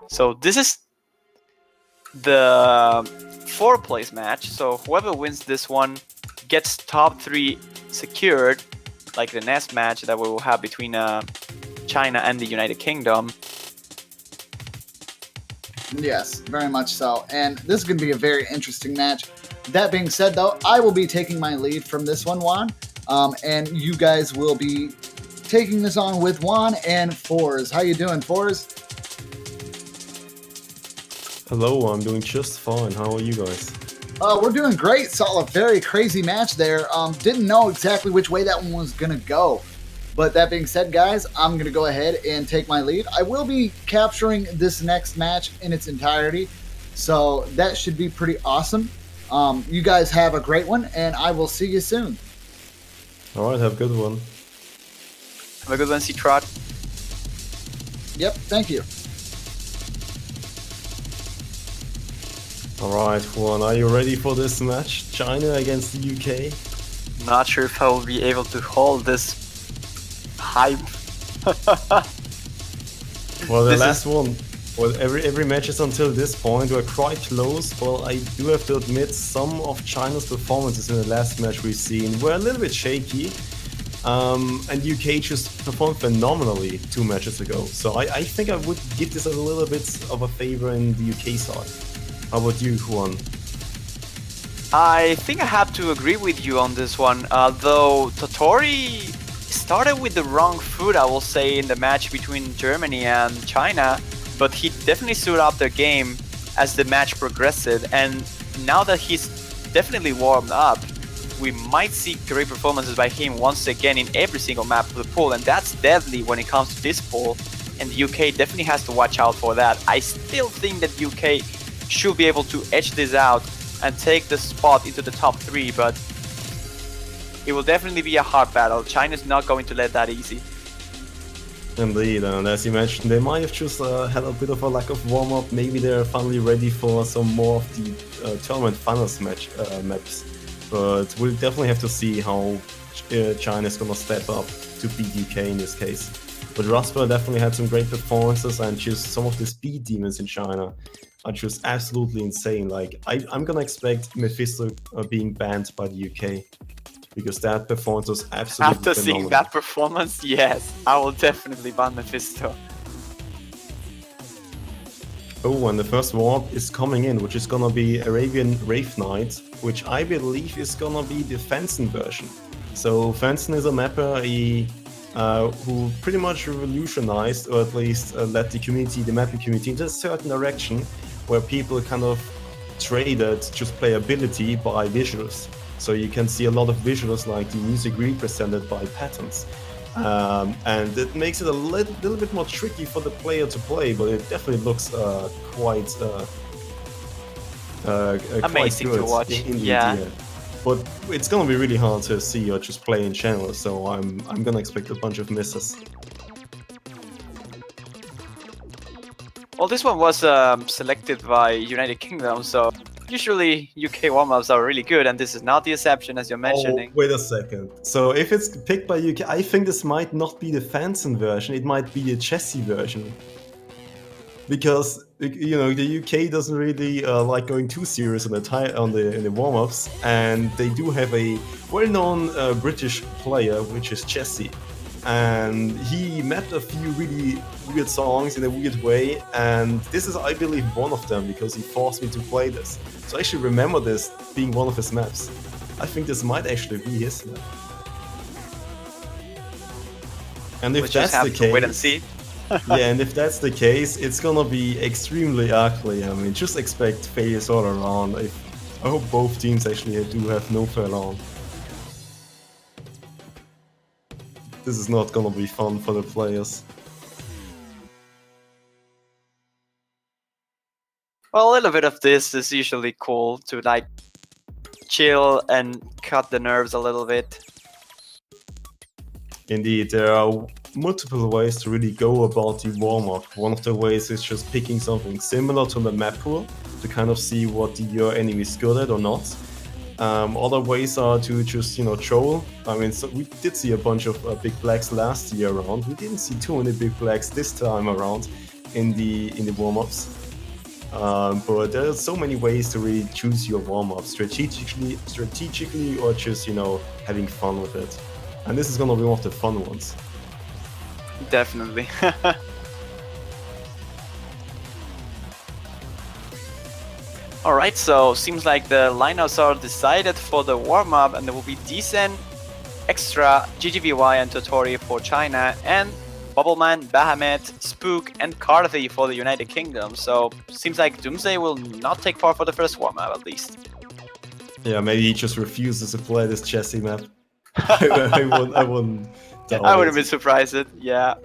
So this is the fourth place match. So whoever wins this one gets top 3 secured, like the next match that we will have between China and the United Kingdom. Yes, very much so. And this is going to be a very interesting match. That being said, though, I will be taking my lead from this one, Juan. And you guys will be taking this on with Juan and Forz. How you doing, Forz? Hello, I'm doing just fine. How are you guys? We're doing great. Saw a very crazy match there. Didn't know exactly which way that one was going to go. But that being said, guys, I'm going to go ahead and take my lead. I will be capturing this next match in its entirety, so that should be pretty awesome. You guys have a great one, and I will see you soon. All right, have a good one. Have a good one, C-Trot. Yep, thank you. All right, Juan, are you ready for this match? China against the UK? Not sure if I will be able to hold this hype. Well, the This last one. Well, every matches until this point were quite close, but I do have to admit some of China's performances in the last match we've seen were a little bit shaky. And UK just performed phenomenally 2 matches ago. So I think I would give this a little bit of a favor in the UK side. How about you, Juan? I think I have to agree with you on this one. Though Totori started with the wrong foot, I will say, in the match between Germany and China, but he definitely stood up their game as the match progressed. And now that he's definitely warmed up, we might see great performances by him once again in every single map of the pool, and that's deadly when it comes to this pool. And the UK definitely has to watch out for that. I still think that UK should be able to edge this out and take the spot into the top 3, but it will definitely be a hard battle. China's not going to let that easy. Indeed, and as you mentioned, they might have just had a bit of a lack of warm-up. Maybe they're finally ready for some more of the tournament finals maps. But we'll definitely have to see how China is gonna step up to beat UK in this case. But Rasper definitely had some great performances, and just some of the speed demons in China are just absolutely insane. Like I'm gonna expect Mephisto being banned by the UK. Because that performance was absolutely After phenomenal. seeing that performance, yes, I will definitely ban Mephisto. Oh, and the first warp is coming in, which is gonna be Arabian Wraith Knight, which I believe is gonna be the Fansen version. So Fansen is a mapper who pretty much revolutionized, or at least led the mapping community into a certain direction, where people kind of traded just playability by visuals. So you can see a lot of visuals like the music represented by patterns. And it makes it a little bit more tricky for the player to play, but it definitely looks quite amazing quite good to watch. in the Yeah. idea. But it's gonna be really hard to see or just play in general, so I'm gonna expect a bunch of misses. Well, this one was selected by United Kingdom, so usually UK warm-ups are really good, and this is not the exception, as you're mentioning. Oh, wait a second. So if it's picked by UK, I think this might not be the Fansen version, it might be the Chessie version. Because, you know, the UK doesn't really like going too serious in the warm-ups, and they do have a well-known British player, which is Chessie. And he mapped a few really weird songs in a weird way, and this is, I believe, one of them, because he forced me to play this. So I actually remember this being one of his maps. I think this might actually be his map. And if We that's just have the to case, wait and see. yeah, and if that's the case, it's gonna be extremely ugly. I mean, just expect failures all around. I hope both teams actually do have no fail on. This is not gonna be fun for the players. Well, a little bit of this is usually cool to like chill and cut the nerves a little bit. Indeed, there are multiple ways to really go about the warm-up. One of the ways is just picking something similar to the map pool to kind of see what your enemy is good at or not. Other ways are to just, troll. I mean, so we did see a bunch of big blacks last year around. We didn't see too many big blacks this time around. in the warm-ups. But there are so many ways to really choose your warm-up strategically, or just having fun with it. And this is gonna be one of the fun ones. Definitely. Alright, so seems like the lineups are decided for the warm-up, and there will be Decent, Extra, GGVY and Totori for China, and Bubbleman, Bahamut, Spook, and Carthy for the United Kingdom. So seems like Doomsday will not take part for the first warm-up, at least. Yeah, maybe he just refuses to play this Chessie map. I wouldn't doubt I wouldn't it. be surprised. Yeah.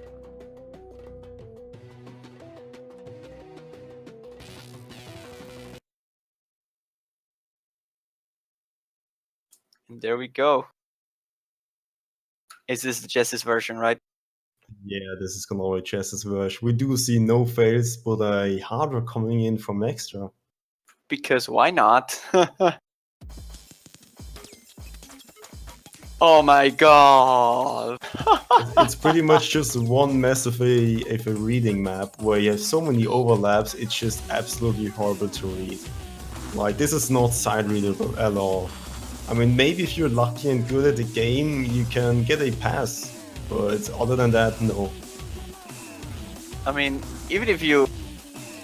And there we go. Is this the Jesse's version, right? Yeah, this is gonna be Chess's version. We do see no fails, but a hardware coming in from Extra. Because why not? Oh my god. It's pretty much just one mess of a reading map where you have so many overlaps, it's just absolutely horrible to read. Like, this is not side readable at all. I mean, maybe if you're lucky and good at the game, you can get a pass, but other than that, no. I mean, even if you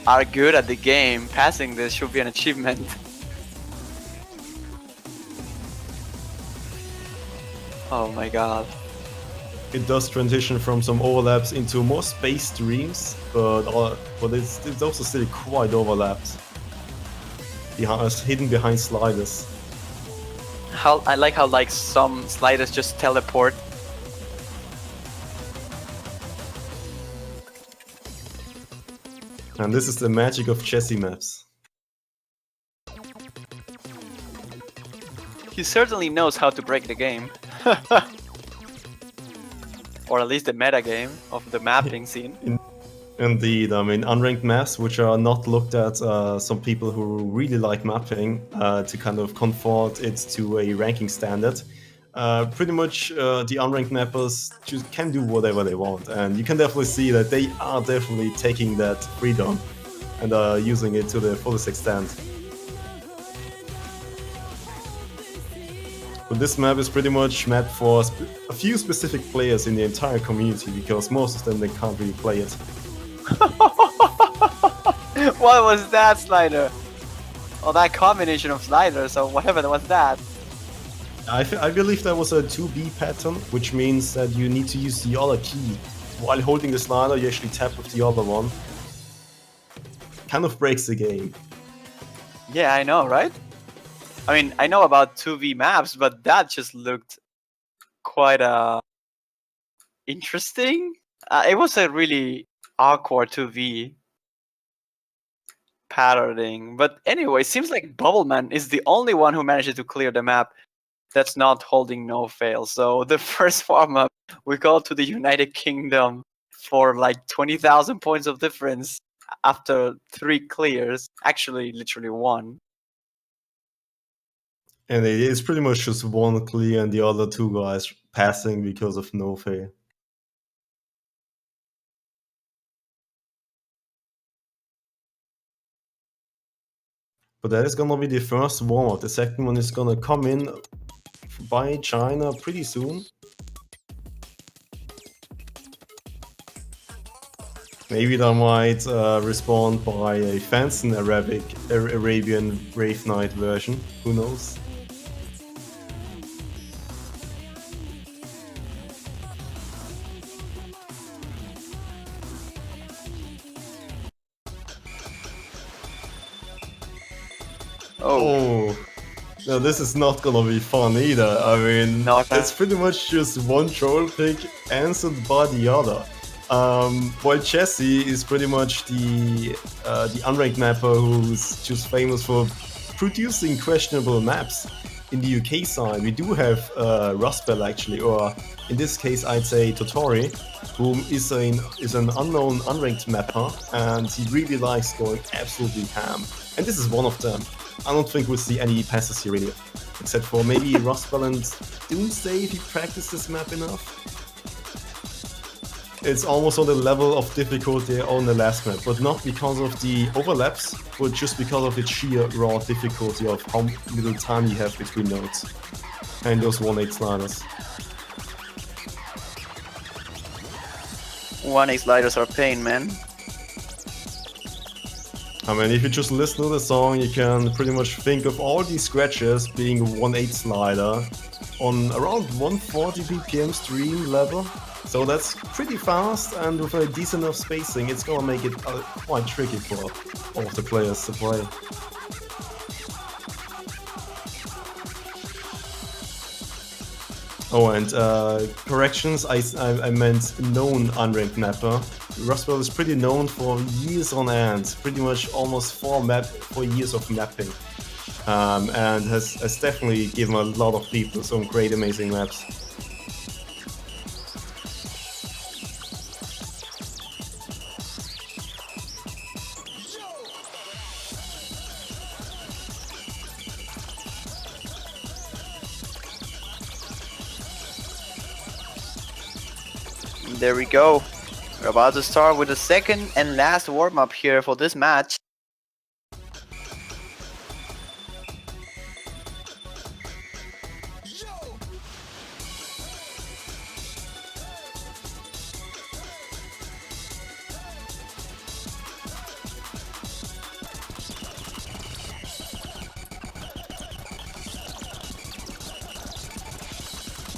are good at the game, passing this should be an achievement. Oh my god. It does transition from some overlaps into more space streams, but it's also still quite overlapped. Hidden behind sliders. I like how like some sliders just teleport. And this is the magic of Chessie maps. He certainly knows how to break the game. Or at least the meta game of the mapping scene. Indeed, I mean, unranked maps, which are not looked at some people who really like mapping to kind of convert it to a ranking standard. Pretty much the unranked mappers just can do whatever they want, and you can definitely see that they are definitely taking that freedom and using it to the fullest extent. But this map is pretty much meant for a few specific players in the entire community, because most of them, they can't really play it. What was that slider? Oh, that combination of sliders, or whatever was that. I believe that was a 2B pattern, which means that you need to use the other key. While holding the slider, you actually tap with the other one. Kind of breaks the game. Yeah, I know, right? I mean, I know about 2v maps, but that just looked quite interesting. It was a really awkward 2v patterning. But anyway, seems like Bubbleman is the only one who managed to clear the map that's not holding no fail. So the first warm-up, we go to the United Kingdom for like 20,000 points of difference after 3 clears. Actually, literally 1. And it is pretty much just one clear and the other 2 guys passing because of no fail. But that is gonna be the first warm-up. The second one is gonna come in by China pretty soon. Maybe they might respond by a Fansen Arabian Wraith Knight version. Who knows? Oh, no, this is not gonna be fun either. I mean, it's pretty much just one troll pick answered by the other. While Chessie is pretty much the unranked mapper who's just famous for producing questionable maps. In the UK side, we do have Rustbell actually, or in this case, I'd say Totori, who is an unknown unranked mapper, and he really likes going absolutely ham. And this is one of them. I don't think we'll see any passes here really, except for maybe Rustbell and Doomsday if he practices this map enough. it's almost on the level of difficulty on the last map, but not because of the overlaps, but just because of the sheer raw difficulty of how little time you have between nodes and those 1-8 sliders. 1-8 sliders are pain, man. I mean, if you just listen to the song, you can pretty much think of all these scratches being a 1-8 slider on around 140 BPM stream level. So that's pretty fast, and with a decent enough spacing, it's gonna make it quite tricky for all of the players to play. Oh, and corrections, I meant known unranked mapper. Rustwell is pretty known for years on end, pretty much almost 4 years of mapping, and has definitely given a lot of people some great, amazing maps. There we go. We're about to start with the second and last warm-up here for this match.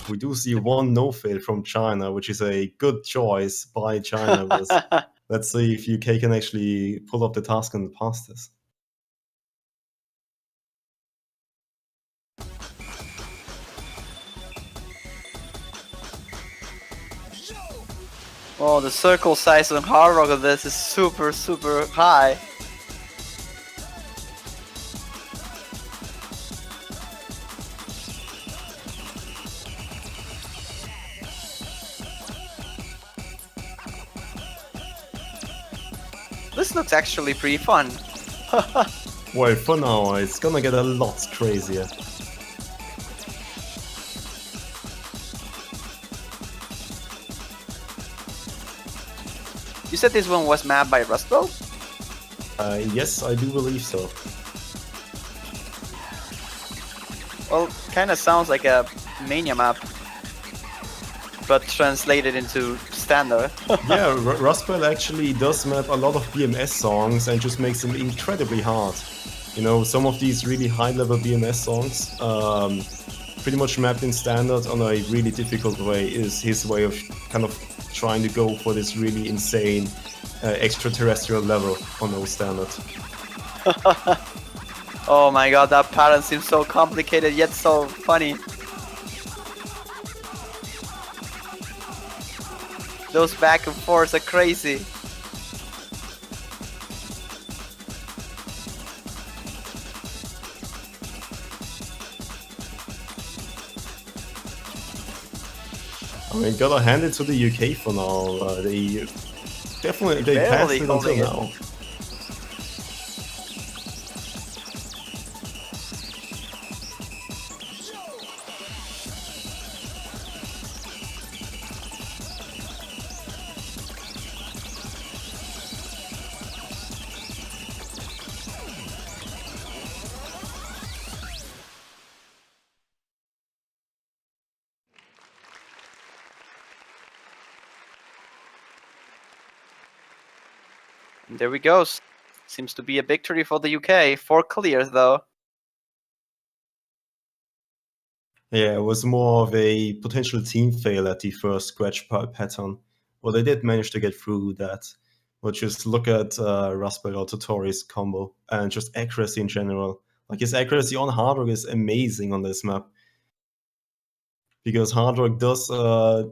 We do see one no-fail from China, which is a good choice by China. Let's see if UK can actually pull up the task and pass this. Oh, the circle size on Hard Rock of this is super high. This looks actually pretty fun. Well, for now, it's gonna get a lot crazier. You said this one was mapped by Rustwell? Yes, I do believe so. Well, kinda sounds like a Mania map, but translated into standard. Yeah, Rustwell actually does map a lot of BMS songs and just makes them incredibly hard. You know, some of these really high-level BMS songs, pretty much mapped in standard on a really difficult way, is his way of kind of trying to go for this really insane extraterrestrial level on those standards. Oh my god, that pattern seems so complicated yet so funny. Those back and forths are crazy. I mean, gotta hand it to the UK for now. They definitely passed it until now. There we go. Seems to be a victory for the UK. 4 clears though. Yeah, it was more of a potential team fail at the first scratch pattern. Well, they did manage to get through that. But just look at Rustwell or Totori's combo and just accuracy in general. Like, his accuracy on Hard Rock is amazing on this map. Because Hard Rock does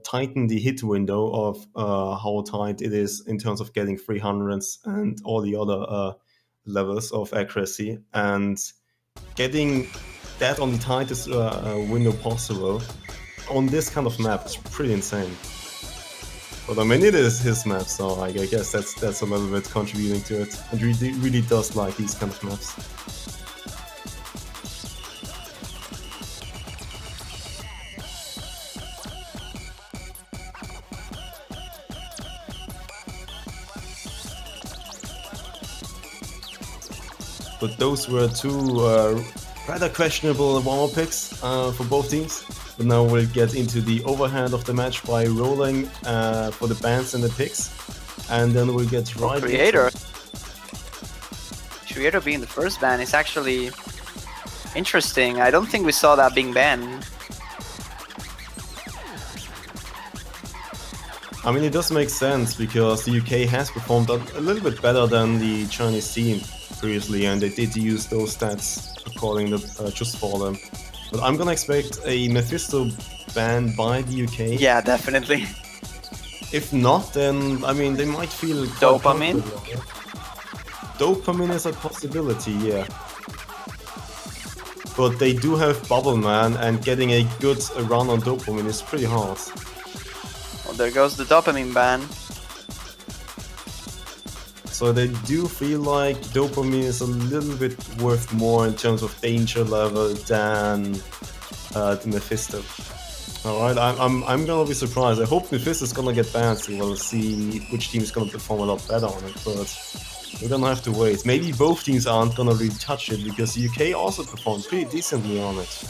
tighten the hit window of how tight it is in terms of getting 300s and all the other levels of accuracy. And getting that on the tightest window possible on this kind of map is pretty insane. But I mean, it is his map, so I guess that's a little bit contributing to it. And really does like these kind of maps. but those were two rather questionable warm-up picks for both teams. But now we'll get into the overhand of the match by rolling for the bans and the picks, and then we'll get right Creator. into Creator being the first ban is actually interesting. I don't think we saw that being banned. I mean, it does make sense because the UK has performed a little bit better than the Chinese team previously, and they did use those stats according to just for them. But I'm gonna expect a Mephisto ban by the UK. Yeah, definitely. If not, then I mean they might feel quite Dopamine? comfortable. Dopamine is a possibility, yeah. But they do have Bubble Man, and getting a good run on Dopamine is pretty hard. Well, there goes the dopamine ban. So they do feel like Dopamine is a little bit worth more in terms of danger level than the Mephisto. Alright, I'm gonna be surprised. I hope Mephisto's gonna get banned, so we'll see which team is gonna perform a lot better on it, but we're gonna have to wait. Maybe both teams aren't gonna really touch it, because the UK also performed pretty decently on it.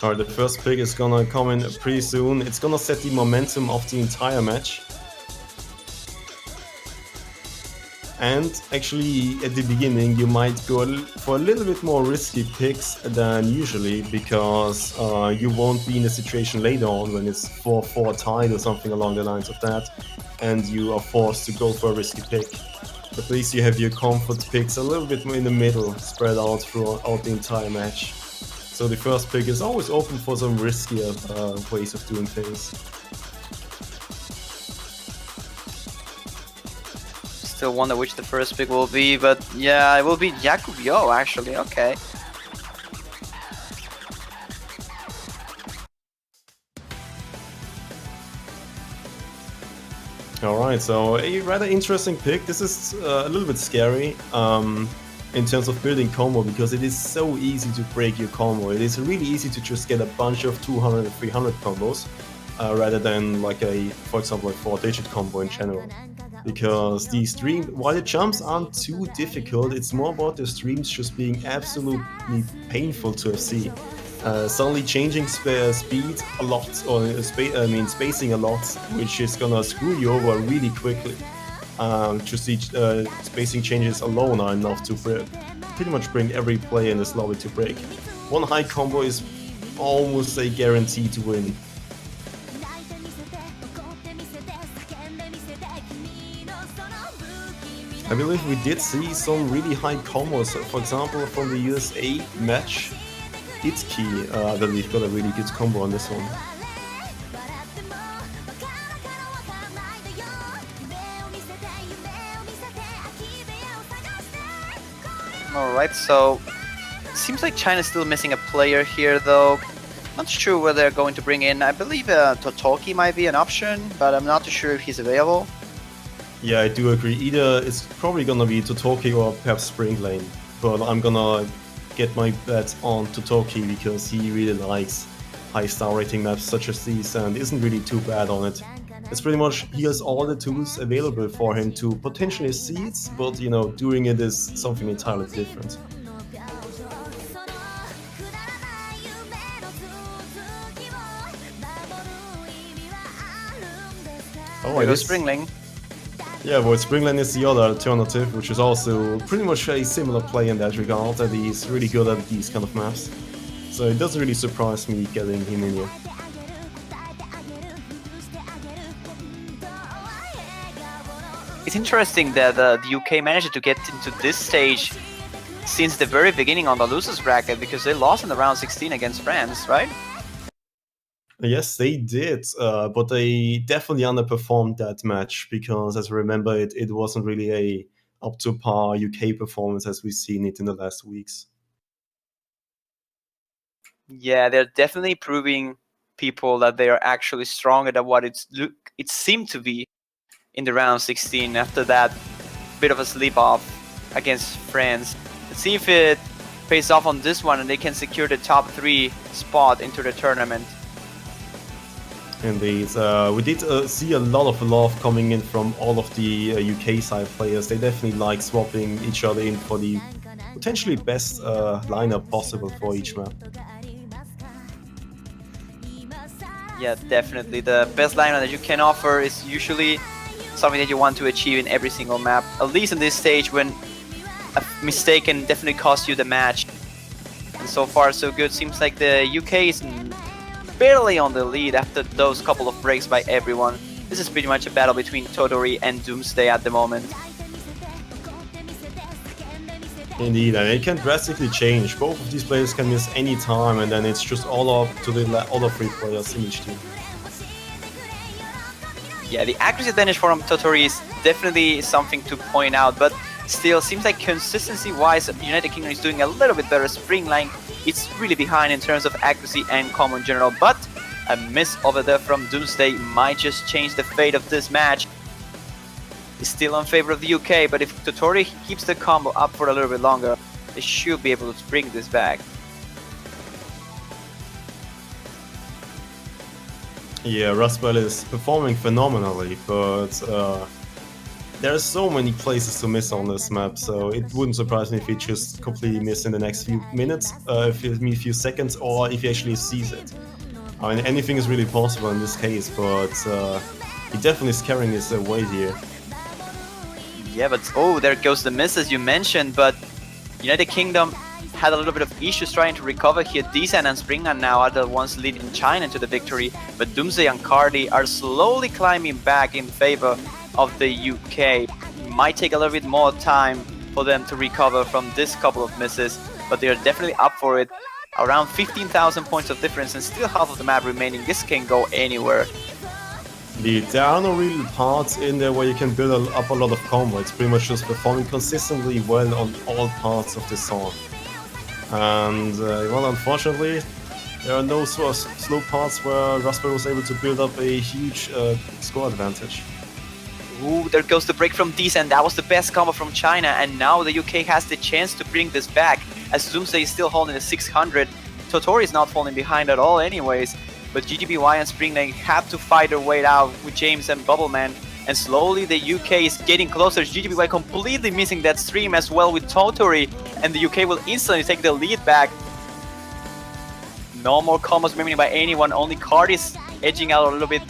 Alright, the first pick is gonna come in pretty soon. It's gonna set the momentum of the entire match. And actually, at the beginning, you might go for a little bit more risky picks than usually, because you won't be in a situation later on when it's 4-4 tied or something along the lines of that, and you are forced to go for a risky pick. At least you have your comfort picks a little bit more in the middle, spread out throughout the entire match. So the first pick is always open for some riskier ways of doing things. Still wonder which the first pick will be, but yeah, it will be Jakub Yo actually, okay. Alright, so a rather interesting pick. This is a little bit scary in terms of building combo, because it is so easy to break your combo. It is really easy to just get a bunch of 200 and 300 combos rather than like for example, a 4-digit combo in general. Because the stream, while the jumps aren't too difficult, it's more about the streams just being absolutely painful to see. Suddenly changing speed a lot, or spacing a lot, which is gonna screw you over really quickly. Just the spacing changes alone are enough to pretty much bring every player in this lobby to break. One high combo is almost a guarantee to win. I believe we did see some really high combos, for example from the USA match. Itki, I believe, got a really good combo on this one. Alright, so seems like China's still missing a player here though. Not sure where they're going to bring in. I believe Totoki might be an option, but I'm not too sure if he's available. Yeah, I do agree. Either it's probably gonna be Totoki or perhaps Spring Lane, but I'm gonna get my bet on Totoki because he really likes high star rating maps such as these and isn't really too bad on it. It's pretty much, he has all the tools available for him to potentially seed, but you know, doing it is something entirely different. Oh, it is Springling. Yeah, well, Springland is the other alternative, which is also pretty much a similar play in that regard, that he's really good at these kind of maps. So it doesn't really surprise me getting him in here. It's interesting that the UK managed to get into this stage since the very beginning on the losers bracket, because they lost in the round 16 against France, right? Yes, they did, but they definitely underperformed that match because, as I remember, it wasn't really a up-to-par UK performance as we've seen it in the last weeks. Yeah, they're definitely proving people that they are actually stronger than what it seemed to be in the round 16 after that bit of a sleep off against France. Let's see if it pays off on this one and they can secure the top 3 spot into the tournament. Indeed, we did see a lot of love coming in from all of the UK side players. They definitely like swapping each other in for the potentially best lineup possible for each map. Yeah, definitely. The best lineup that you can offer is usually something that you want to achieve in every single map. At least in this stage when a mistake can definitely cost you the match. And so far so good. Seems like the UK is barely on the lead after those couple of breaks by everyone. This is pretty much a battle between Totori and Doomsday at the moment. Indeed, and it can drastically change. Both of these players can miss any time, and then it's just all up to the other 3 players in each team. Yeah, the accuracy advantage from Totori is definitely something to point out, but still, seems like consistency-wise, United Kingdom is doing a little bit better. Springline, it's really behind in terms of accuracy and combo in general, but a miss over there from Doomsday might just change the fate of this match. It's still in favor of the UK, but if Totori keeps the combo up for a little bit longer, they should be able to bring this back. Yeah, Rustbell is performing phenomenally, but there are so many places to miss on this map, so it wouldn't surprise me if he just completely miss in the next few minutes, a few seconds, or if he actually sees it. I mean, anything is really possible in this case, but he definitely is carrying his weight here. Yeah, but oh, there goes the miss as you mentioned, but United Kingdom had a little bit of issues trying to recover here. Desan and Springland now are the ones leading China to the victory, but Doomsday and Cardi are slowly climbing back in favor of the UK. Might take a little bit more time for them to recover from this couple of misses, but they are definitely up for it. Around 15,000 points of difference and still half of the map remaining. This can go anywhere. There are no real parts in there where you can build up a lot of combo. It's pretty much just performing consistently well on all parts of the song. And well, unfortunately, there are no slow parts where Rustbell was able to build up a huge score advantage. Ooh, there goes the break from Desan. That was the best combo from China, and now the UK has the chance to bring this back, as Doomsday is still holding the 600. Totori is not falling behind at all anyways, but GGBY and Springland have to fight their way out with James and Bubbleman, and slowly the UK is getting closer. GGBY completely missing that stream as well with Totori, and the UK will instantly take the lead back. No more combos remaining by anyone, only Card is edging out a little bit,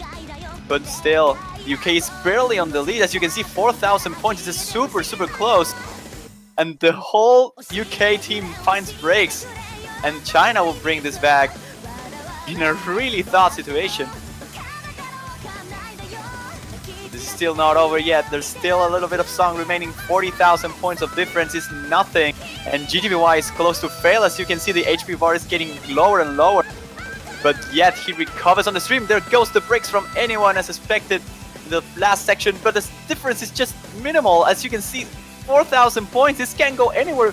but still, the UK is barely on the lead. As you can see, 4,000 points. This is super close, and the whole UK team finds breaks, and China will bring this back in a really tough situation. This is still not over yet. There's still a little bit of song remaining. 40,000 points of difference is nothing, and GGBY is close to fail. As you can see, the HP bar is getting lower and lower, but yet he recovers on the stream. There goes the breaks from anyone as expected in the last section, but the difference is just minimal. As you can see, 4,000 points. This can't go anywhere,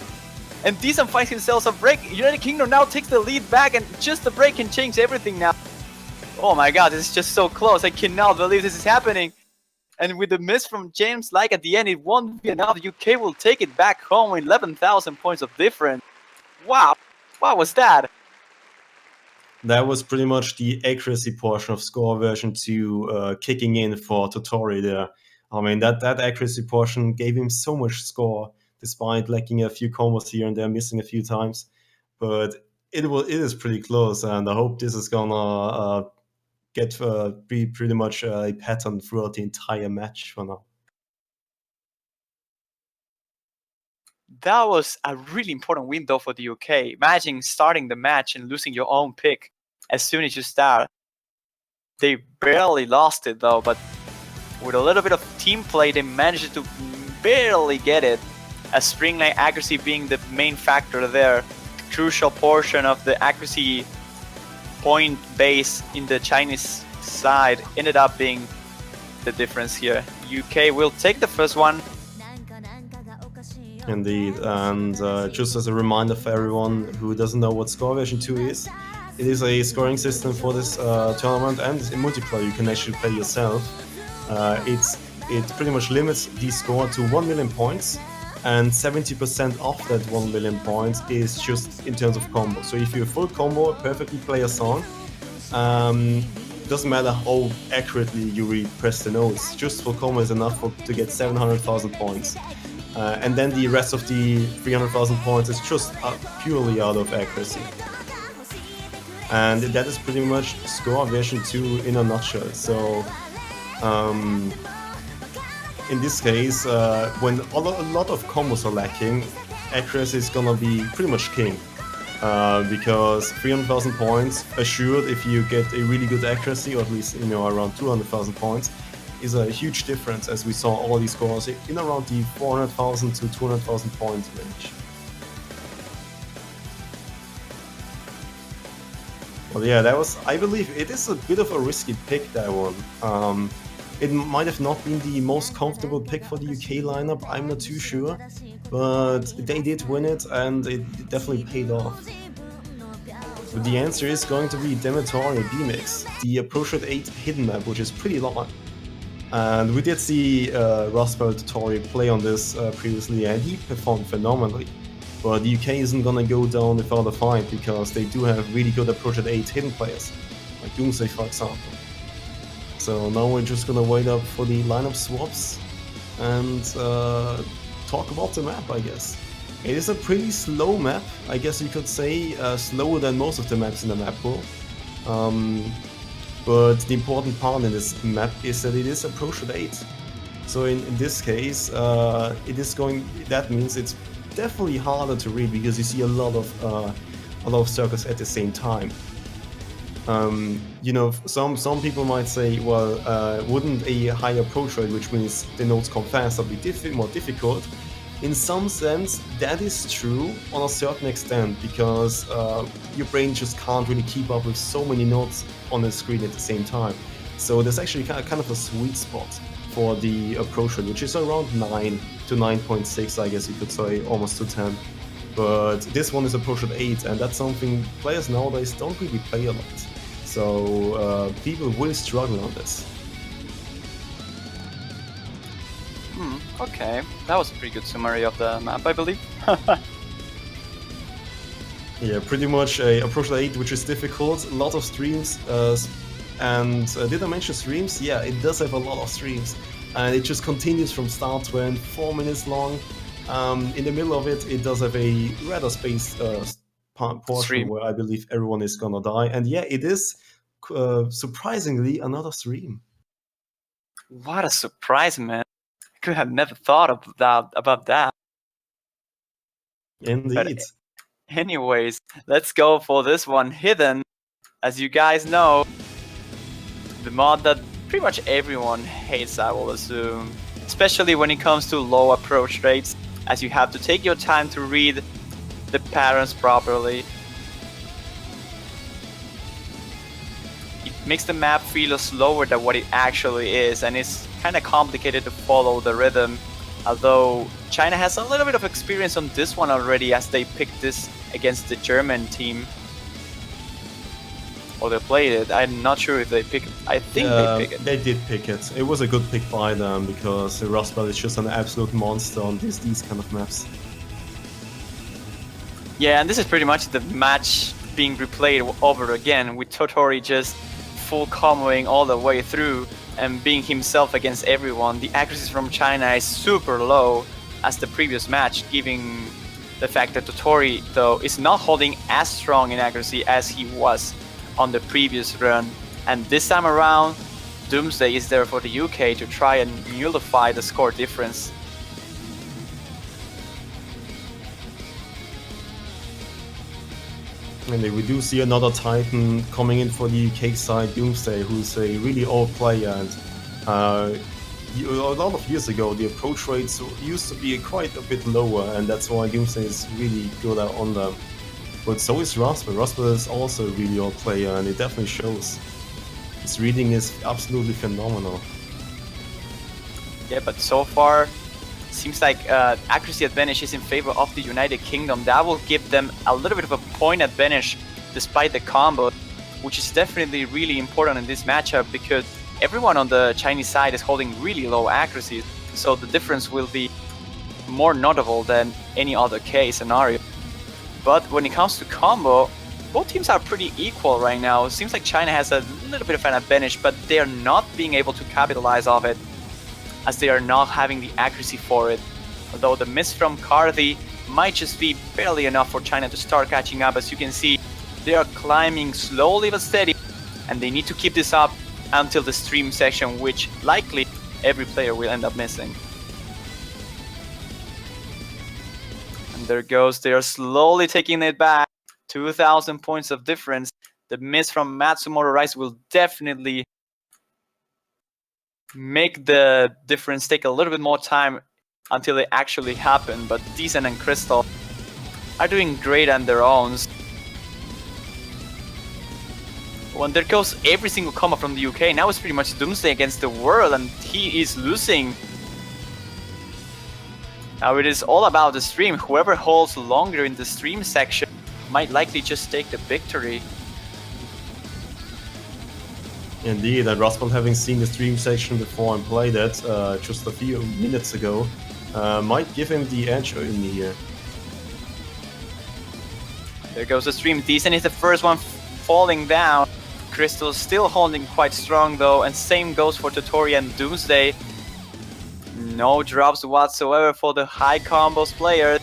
and Desan finds himself a break. United Kingdom now takes the lead back, and just the break can change everything now. Oh my god, this is just so close. I cannot believe this is happening. And with the miss from James Like at the end, it won't be enough. The UK will take it back home with 11,000 points of difference. Wow, what was that? That was pretty much the accuracy portion of score version 2 kicking in for Totori there. I mean, that accuracy portion gave him so much score, despite lacking a few combos here and there, missing a few times. But it is pretty close, and I hope this is gonna be pretty much a pattern throughout the entire match for now. That was a really important win though for the UK. Imagine starting the match and losing your own pick as soon as you start. They barely lost it though, but with a little bit of team play, they managed to barely get it. As Springline accuracy being the main factor there, the crucial portion of the accuracy point base in the Chinese side ended up being the difference here. UK will take the first one. Indeed, and just as a reminder for everyone who doesn't know what Score Version 2 is, it is a scoring system for this tournament, and in multiplayer you can actually play yourself. It's it pretty much limits the score to 1 million points, and 70% of that 1 million points is just in terms of combo. So if you full combo, perfectly play a song, doesn't matter how accurately you really press the notes, just full combo is enough to get 700,000 points. And then the rest of the 300,000 points is just purely out of accuracy. And that is pretty much Score version 2 in a nutshell. So in this case, when a lot of combos are lacking, accuracy is gonna be pretty much king. Because 300,000 points assured if you get a really good accuracy, or at least around 200,000 points, is a huge difference, as we saw all these scores in around the 400,000 to 200,000 points range. Well, yeah, that was, I believe it is a bit of a risky pick, that one. It might have not been the most comfortable pick for the UK lineup, I'm not too sure, but they did win it and it definitely paid off. But the answer is going to be Demetori B-Mix, the Approach Rate 8 hidden map, which is pretty long. And we did see Rascal Totori play on this previously, and he performed phenomenally. But the UK isn't gonna go down without a fight, because they do have really good Approach Rate 8 hidden players, like Doomsday for example. So now we're just gonna wait up for the lineup swaps and talk about the map, I guess. It is a pretty slow map, I guess you could say, slower than most of the maps in the map pool. But the important part in this map is that it is Approach Rate 8. So in this case, that means it's definitely harder to read, because you see a lot of circles at the same time. Some people might say, well, wouldn't a high approach rate, which means the notes come faster, be more difficult? In some sense, that is true on a certain extent, because your brain just can't really keep up with so many notes on the screen at the same time. So there's actually kind of a sweet spot for the approach rate, which is around 9 to 9.6, I guess you could say, almost to 10. But this one is Approach Rate 8, and that's something players nowadays don't really play a lot. So people will struggle on this. Okay, that was a pretty good summary of the map, I believe. Yeah, pretty much a Approach Rate 8, which is difficult, a lot of streams, and did I mention streams? Yeah, it does have a lot of streams, and it just continues from start to end, 4 minutes long. In the middle of it, it does have a rather spaced portion stream where I believe everyone is gonna die, and yeah, it is surprisingly another stream. What a surprise, man! I could have never thought of about that. Indeed. But anyways, let's go for this one, Hidden. As you guys know, the mod that pretty much everyone hates, I will assume, especially when it comes to low approach rates, as you have to take your time to read the patterns properly. It makes the map feel slower than what it actually is, and it's kind of complicated to follow the rhythm. Although China has a little bit of experience on this one already, as they picked this against the German team. Or they played it. I'm not sure if they picked it. I think they picked it. They did pick it. It was a good pick by them, because Rascal is just an absolute monster on these kind of maps. Yeah, and this is pretty much the match being replayed over again, with Totori just full comboing all the way through and being himself against everyone. The accuracy from China is super low as the previous match, giving the fact that Totori, though, is not holding as strong in accuracy as he was on the previous run. And this time around, Doomsday is there for the UK to try and nullify the score difference. And we do see another Titan coming in for the UK side, Doomsday, who's a really old player. And a lot of years ago, the approach rates used to be quite a bit lower, and that's why Doomsday is really good on them. But so is Rascal. Rascal is also a really old player, and it definitely shows. His reading is absolutely phenomenal. Yeah, but so far, seems like accuracy advantage is in favor of the United Kingdom. That will give them a little bit of a point advantage despite the combo, which is definitely really important in this matchup, because everyone on the Chinese side is holding really low accuracy, so the difference will be more notable than any other case scenario. But when it comes to combo, both teams are pretty equal right now. It seems like China has a little bit of an advantage, but they are not being able to capitalize off it, as they are not having the accuracy for it. Although the miss from Karthi might just be barely enough for China to start catching up. As you can see, they are climbing slowly but steady, and they need to keep this up until the stream section, which likely every player will end up missing. And there goes, they are slowly taking it back. 2,000 points of difference. The miss from Matsumoto Rise will definitely make the difference take a little bit more time until it actually happen. But Decent and Crystal are doing great on their own. When there goes every single combo from the UK, now it's pretty much Doomsday against the world, and he is losing. Now it is all about the stream. Whoever holds longer in the stream section might likely just take the victory. Indeed, and Rustbelt, having seen the stream section before and played it just a few minutes ago, might give him the edge in the year. There goes the stream. Decent is the first one falling down. Crystal still holding quite strong though, and same goes for Totori and Doomsday. No drops whatsoever for the high combos player.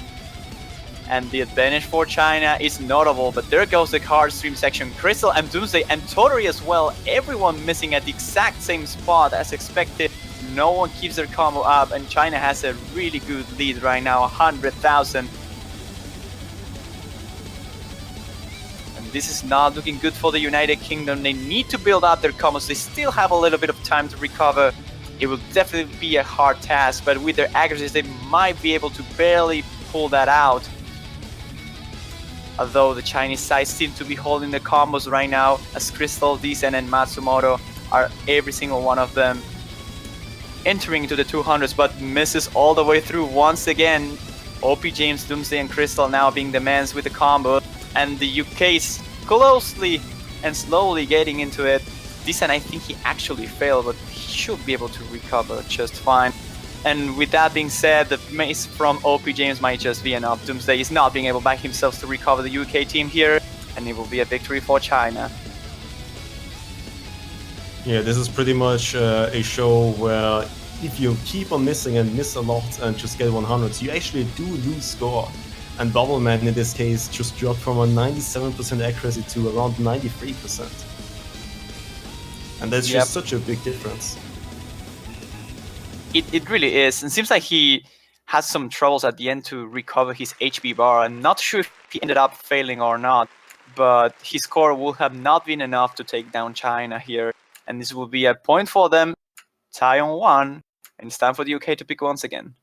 And the advantage for China is notable, but there goes the card stream section. Crystal and Doomsday and Totori as well, everyone missing at the exact same spot as expected. No one keeps their combo up, and China has a really good lead right now, 100,000. And this is not looking good for the United Kingdom. They need to build up their combos. They still have a little bit of time to recover. It will definitely be a hard task, but with their accuracies, they might be able to barely pull that out. Although the Chinese side seems to be holding the combos right now, as Crystal, Decent and Matsumoto are every single one of them entering into the 200s, but misses all the way through once again. OP James, Doomsday and Crystal now being the mans with the combo, and the UK's closely and slowly getting into it. Decent, I think he actually failed, but he should be able to recover just fine. And with that being said, the mace from OP James might just be enough. Doomsday is not being able by himself to recover the UK team here, and it will be a victory for China. Yeah, this is pretty much a show where if you keep on missing and miss a lot and just get 100s, you actually do lose score. And Bubbleman in this case just dropped from a 97% accuracy to around 93%. And that's just such a big difference. It really is, and seems like he has some troubles at the end to recover his HP bar. I'm not sure if he ended up failing or not, but his score will have not been enough to take down China here, and this will be a point for them, tie on 1, and it's time for the UK to pick once again.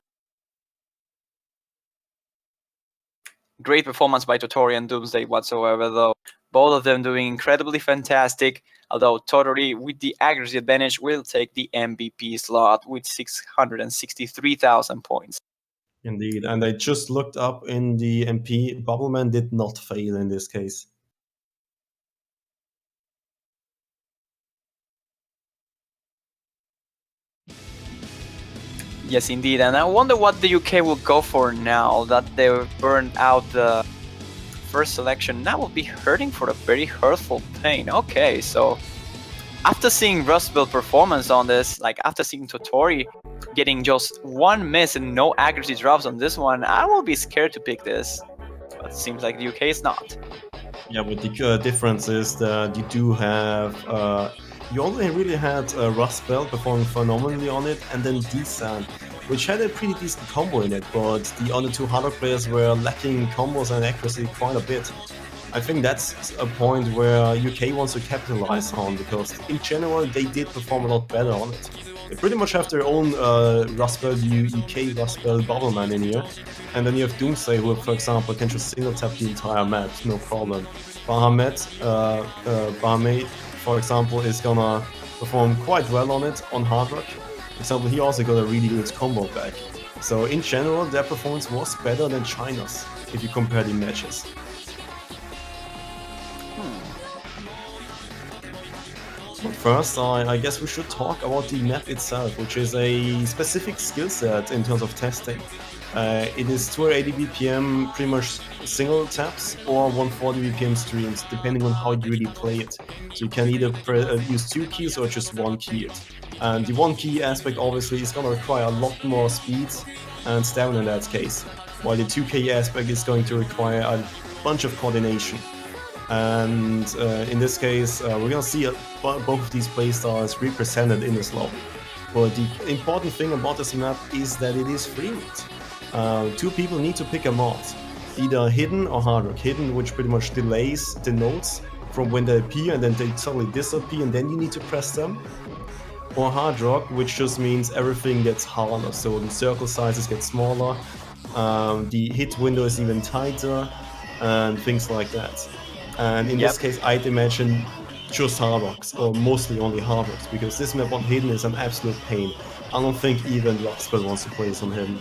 Great performance by Totori and Doomsday whatsoever though. Both of them doing incredibly fantastic, although Totori with the accuracy advantage will take the MVP slot with 663,000 points. Indeed, and I just looked up in the MP, Bubbleman did not fail in this case. Yes, indeed, and I wonder what the UK will go for now that they've burned out the first selection. That will be hurting for a very hurtful pain. Okay, so after seeing Rustbelt performance on this, like after seeing Totori getting just 1 miss and no accuracy drops on this one, I will be scared to pick this. But it seems like the UK is not. Yeah, but the difference is that you do have you only really had Rustbelt performing phenomenally on it, and then Decent, which had a pretty decent combo in it, but the other 200 players were lacking combos and accuracy quite a bit. I think that's a point where UK wants to capitalize on, because in general they did perform a lot better on it. They pretty much have their own Rustbelt, UK Rustbelt Bubbleman in here, and then you have Doomsday, who, for example, can just single tap the entire map, no problem. Bahamut, for example, is gonna perform quite well on it on Hard Rock. For example, he also got a really good combo back. So in general, their performance was better than China's, if you compare the matches. But first, I guess we should talk about the map itself, which is a specific skill set in terms of testing. It is 280 BPM, pretty much single taps, or 140 BPM streams, depending on how you really play it. So you can either use 2 keys or just 1 key it. And the 1 key aspect obviously is going to require a lot more speed and stamina in that case, while the 2 key aspect is going to require a bunch of coordination. And in this case, we're going to see both of these playstyles represented in this lobby. But the important thing about this map is that it is free route. 2 people need to pick a mod, either hidden or hard rock. Hidden, which pretty much delays the notes from when they appear and then they suddenly disappear and then you need to press them. Or hard rock, which just means everything gets harder, so the circle sizes get smaller, the hit window is even tighter, and things like that. And in this case, I'd imagine just hard rocks, or mostly only hard rocks, because this map on hidden is an absolute pain. I don't think even Luxpel wants to play this on hidden.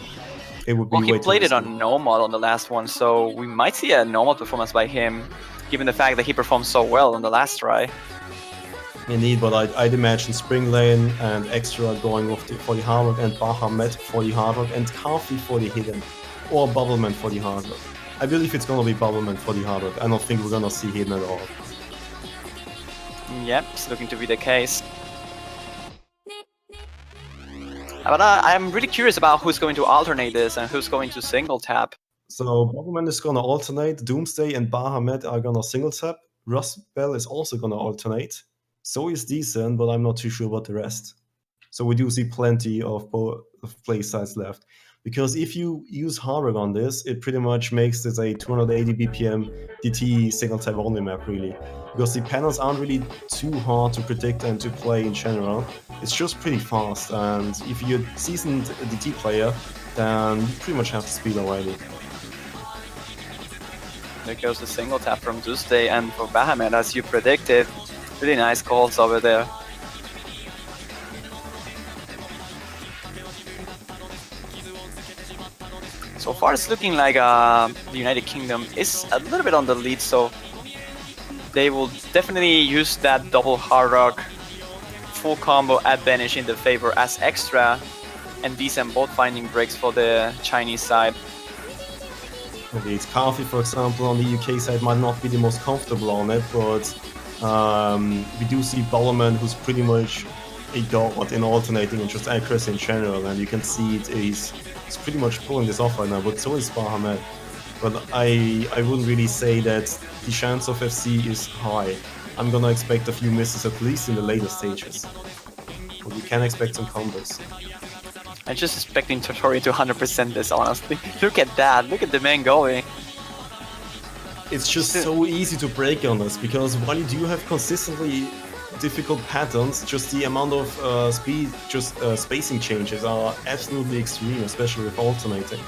It would be Well, he way too played it risky. on normal on the last one, so we might see a normal performance by him, given the fact that he performed so well on the last try. Indeed, but I'd imagine Spring Lane and Extra going off for the hard rock, and Bahamut for the hard rock, and Carfi for the hidden, or Bubbleman for the hard rock. I believe it's gonna be Bubbleman for the hard rock. I don't think we're gonna see hidden at all. Yep, it's looking to be the case. But I'm really curious about who's going to alternate this and who's going to single tap. So Bubbleman is gonna alternate, Doomsday and Bahamut are gonna single tap, Rustbell is also gonna alternate, so is Decent, but I'm not too sure about the rest. So we do see plenty of play sides left. Because if you use Hardrock on this, it pretty much makes this a 280 BPM DT single tap only map, really. Because the panels aren't really too hard to predict and to play in general. It's just pretty fast, and if you're a seasoned DT player, then you pretty much have the speed already. There goes the single tap from Doomsday, and for Bahamut, as you predicted, really nice calls over there. So far it's looking like the United Kingdom is a little bit on the lead, so they will definitely use that double hard rock full combo advantage in the favor as Extra and Decent both finding breaks for the Chinese side. Indeed, Carfi, for example, on the UK side might not be the most comfortable on it, but we do see Ballerman, who's pretty much a god in alternating and just accuracy in general, and you can see he's pretty much pulling this off right now, but so is Bahamut. But I wouldn't really say that the chance of FC is high. I'm gonna expect a few misses at least in the later stages. But we can expect some combos. I'm just expecting Totori to 100% this, honestly. Look at that, look at the man going. It's just so easy to break on this, because while you do have consistently difficult patterns, just the amount of spacing changes are absolutely extreme, especially with alternating.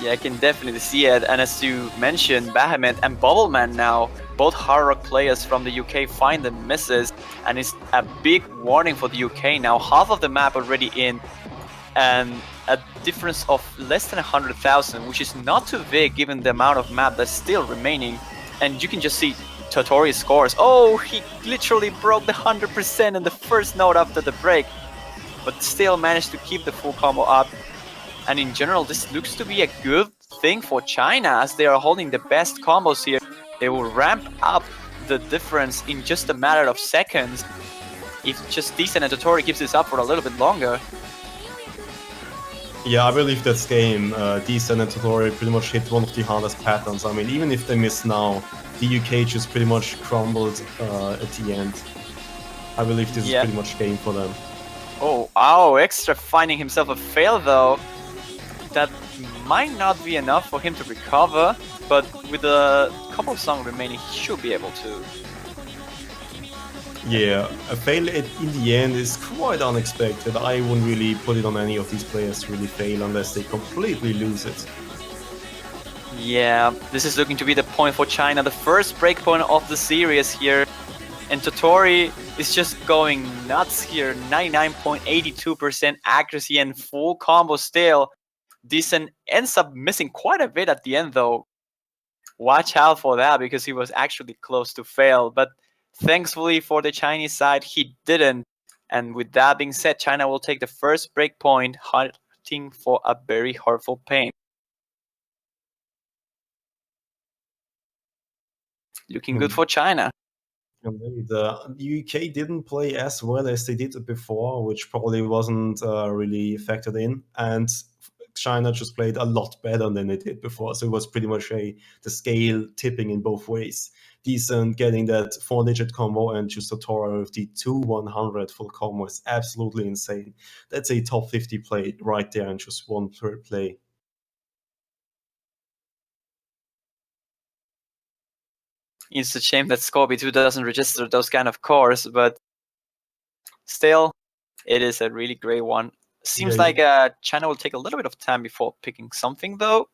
Yeah, I can definitely see it, and as you mentioned, Bahamut and Bubbleman now, both hard rock players from the UK, find the misses, and it's a big warning for the UK now. Half of the map already in, and a difference of less than 100,000, which is not too big given the amount of map that's still remaining. And you can just see Totori's scores. Oh, he literally broke the 100% in the first note after the break, but still managed to keep the full combo up. And in general, this looks to be a good thing for China, as they are holding the best combos here. They will ramp up the difference in just a matter of seconds if just Decent and Totori keeps this up for a little bit longer. Yeah, I believe that's game. Decent and Totori pretty much hit one of the hardest patterns. I mean, even if they miss now, the UK just pretty much crumbled at the end. I believe this is pretty much game for them. Oh, wow, Extra finding himself a fail though. That might not be enough for him to recover, but with a couple of songs remaining, he should be able to. Yeah, a fail in the end is quite unexpected. I wouldn't really put it on any of these players to really fail unless they completely lose it. Yeah, this is looking to be the point for China, the first breakpoint of the series here. And Totori is just going nuts here, 99.82% accuracy and full combo still. Decent ends up missing quite a bit at the end though. Watch out for that, because he was actually close to fail. But Thankfully for the Chinese side, he didn't. And with that being said, China will take the first break point, hunting for a very hurtful pain. Looking good for China. Indeed. The UK didn't play as well as they did before, which probably wasn't really factored in. And China just played a lot better than they did before. So it was pretty much the scale tipping in both ways. Decent getting that 4-digit combo, and just Totora with the 2-100 full combo is absolutely insane. That's a top 50 play right there in just one play. It's a shame that Scorby 2 doesn't register those kind of cores, but still, it is a really great one. Seems like China will take a little bit of time before picking something, though.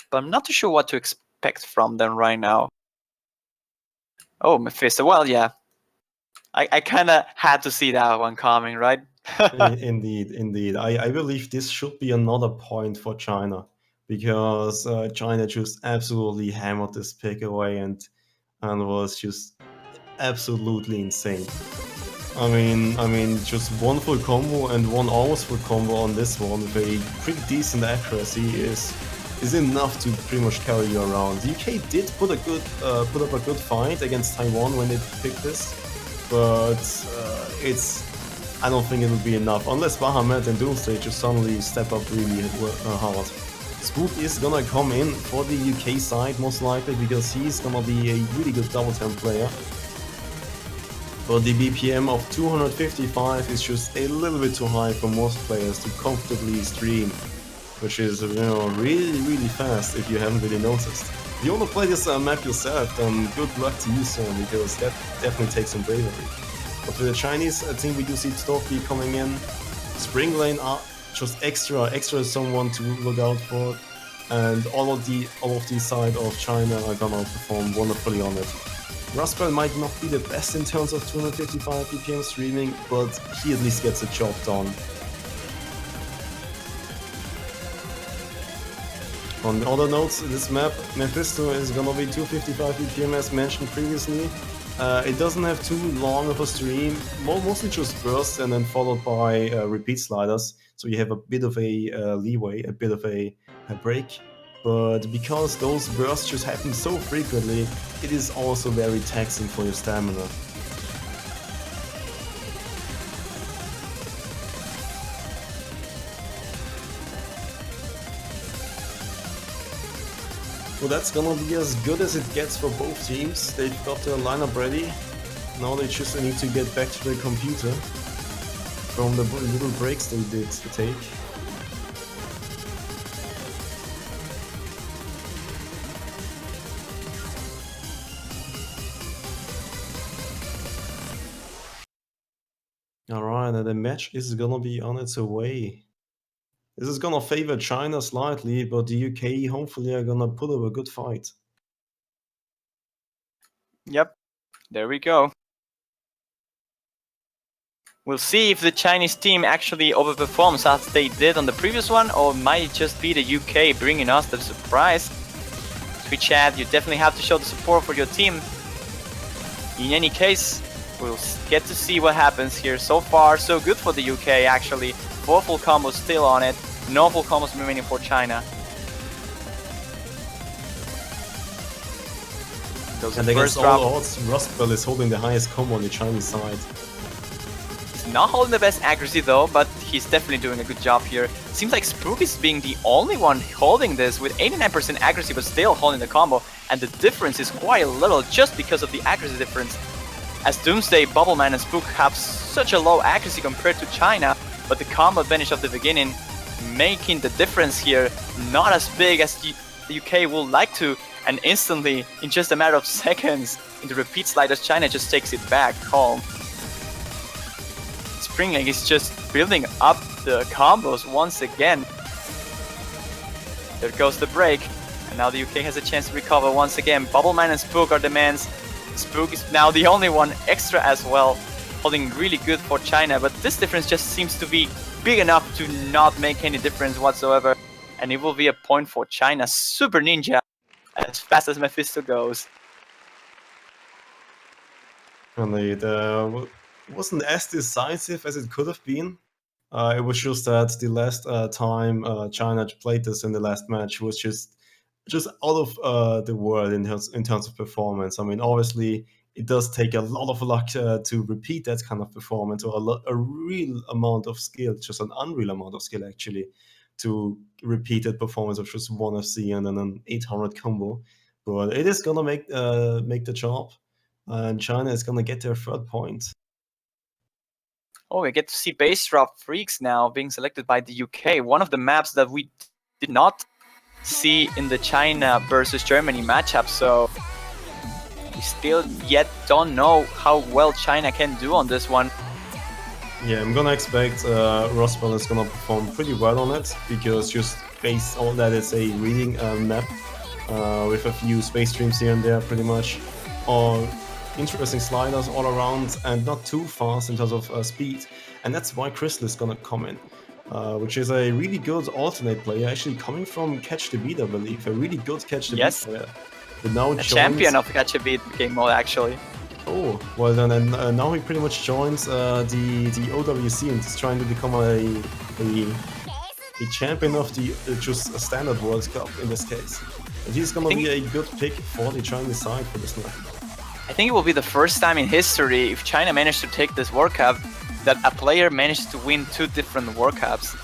But I'm not too sure what to expect from them right now. Oh, Mephisto. Well, yeah. I kind of had to see that one coming, right? Indeed. I believe this should be another point for China, because China just absolutely hammered this pick away and was just absolutely insane. I mean, just one full combo and one almost full combo on this one with a pretty decent accuracy is enough to pretty much carry you around. The UK did put up a good fight against Taiwan when they picked this, but I don't think it will be enough unless Bahamut and Doomsday just suddenly step up really hard. Spook is gonna come in for the UK side most likely, because he's gonna be a really good double temp player. But the BPM of 255 is just a little bit too high for most players to comfortably stream, which is, really fast if you haven't really noticed. If you want to play this map yourself, then good luck to you, sir, because that definitely takes some bravery. But for the Chinese, I think we do see Storky coming in. Spring Lane are just extra someone to look out for, and all of the side of China are gonna perform wonderfully on it. Rustbell might not be the best in terms of 255 BPM streaming, but he at least gets the job done. On the other notes, this map, Mephisto, is gonna be 255 BPM as mentioned previously. It doesn't have too long of a stream, mostly just bursts and then followed by repeat sliders, so you have a bit of a leeway, a bit of a break. But because those bursts just happen so frequently, it is also very taxing for your stamina. So that's gonna be as good as it gets for both teams. They've got their lineup ready. Now they just need to get back to the computer from the little breaks they did take. Alright, and the match is gonna be on its way. This is gonna favor China slightly, but the UK hopefully are gonna put up a good fight. Yep, there we go. We'll see if the Chinese team actually overperforms as they did on the previous one, or might it just be the UK bringing us the surprise. Twitch chat, you definitely have to show the support for your team. In any case, we'll get to see what happens here. So far, so good for the UK actually. 4 full combos still on it. No full combos remaining for China. And against all odds, Rustbell is holding the highest combo on the Chinese side. He's not holding the best accuracy though, but he's definitely doing a good job here. Seems like Spook is being the only one holding this with 89% accuracy, but still holding the combo. And the difference is quite little just because of the accuracy difference. As Doomsday, Bubbleman and Spook have such a low accuracy compared to China, but the combo advantage of the beginning making the difference here not as big as the UK would like to, and instantly, in just a matter of seconds, in the repeat sliders, China just takes it back home. Spring Lane is just building up the combos once again. There goes the break, and now the UK has a chance to recover once again. Bubbleman and Spook are the mans. Spook is now the only one extra as well, holding really good for China, but this difference just seems to be big enough to not make any difference whatsoever, and it will be a point for China. Super Ninja, as fast as Mephisto goes. And it wasn't as decisive as it could have been. It was just that the last time China played this in the last match was just out of the world in terms of performance. I mean, obviously, it does take a lot of luck to repeat that kind of performance, or a real amount of skill, just an unreal amount of skill actually, to repeat that performance of just one FC and then an 800 combo. But it is gonna make the job, and China is gonna get their third point. Oh, we get to see Base Drop Freaks now being selected by the UK. One of the maps that we did not see in the China versus Germany matchup, so we still yet don't know how well China can do on this one. Yeah, I'm gonna expect Roswell is gonna perform pretty well on it, because just based on that it's a reading map with a few space streams here and there pretty much, or interesting sliders all around and not too fast in terms of speed, and that's why Crystal is gonna come in, which is a really good alternate player, actually coming from Catch the Beat, I believe, a really good Catch the Yes. Beat player. But now A champion of Catch a Beat game mode, actually. Oh, well then, and now he pretty much joins the OWC and is trying to become a champion of the just a standard World Cup in this case. And he's gonna be a good pick for the Chinese side for this match. I think it will be the first time in history, if China managed to take this World Cup, that a player managed to win 2 different World Cups.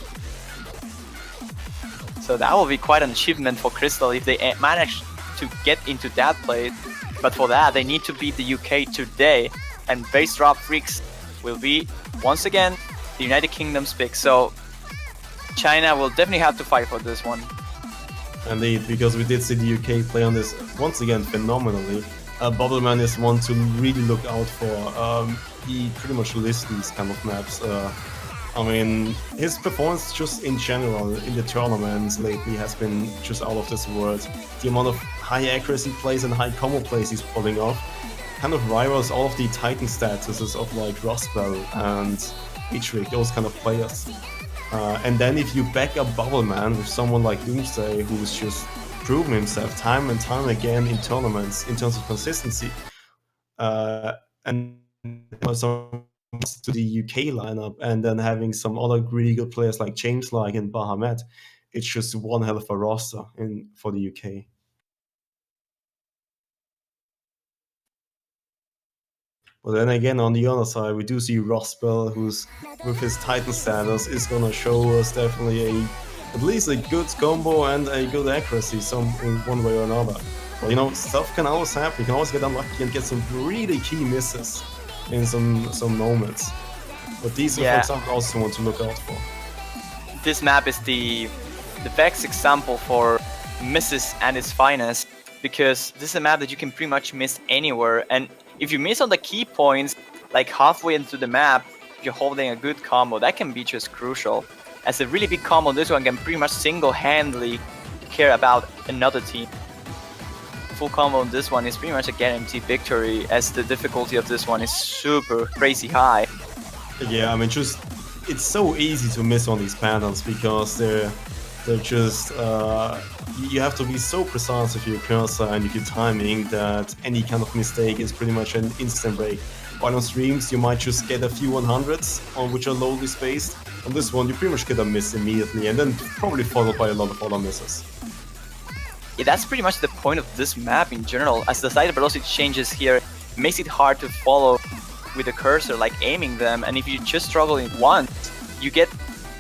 So that will be quite an achievement for Crystal if they manage to get into that place. But for that, they need to beat the UK today, and Base Drop Freaks will be, once again, the United Kingdom's pick. So China will definitely have to fight for this one. Indeed, because we did see the UK play on this once again phenomenally. Bubbleman is one to really look out for. He pretty much lists these kind of maps. I mean, his performance just in general in the tournaments lately has been just out of this world. The amount of high accuracy plays and high combo plays he's pulling off kind of rivals all of the Titan statuses of like Rosbell and H-Rig, those kind of players. And then if you back up Bubbleman with someone like Doomsday, who's just proven himself time and time again in tournaments in terms of consistency, and also to the UK lineup, and then having some other really good players like James Like and Bahamut, it's just one hell of a roster for the UK. But then again, on the other side, we do see Rosbell, who's with his Titan status is gonna show us definitely at least a good combo and a good accuracy in one way or another. But you know, stuff can always happen. You can always get unlucky and get some really key misses in some moments. But these are, for example, also one to look out for. This map is the best example for misses at its finest, because this is a map that you can pretty much miss anywhere, and if you miss on the key points, like halfway into the map, if you're holding a good combo, that can be just crucial. As a really big combo, this one can pretty much single-handedly care about another team. Full combo on this one is pretty much a guaranteed victory, as the difficulty of this one is super crazy high. Yeah, I mean, it's so easy to miss on these panels, because they're just you have to be so precise with your cursor and with your timing that any kind of mistake is pretty much an instant break. While on streams you might just get a few 100s on which are lowly spaced. On this one you pretty much get a miss immediately, and then probably followed by a lot of other misses. Yeah, that's pretty much the point of this map in general. As the slider velocity changes here, it makes it hard to follow with the cursor, like aiming them, and if you just struggle in once, you get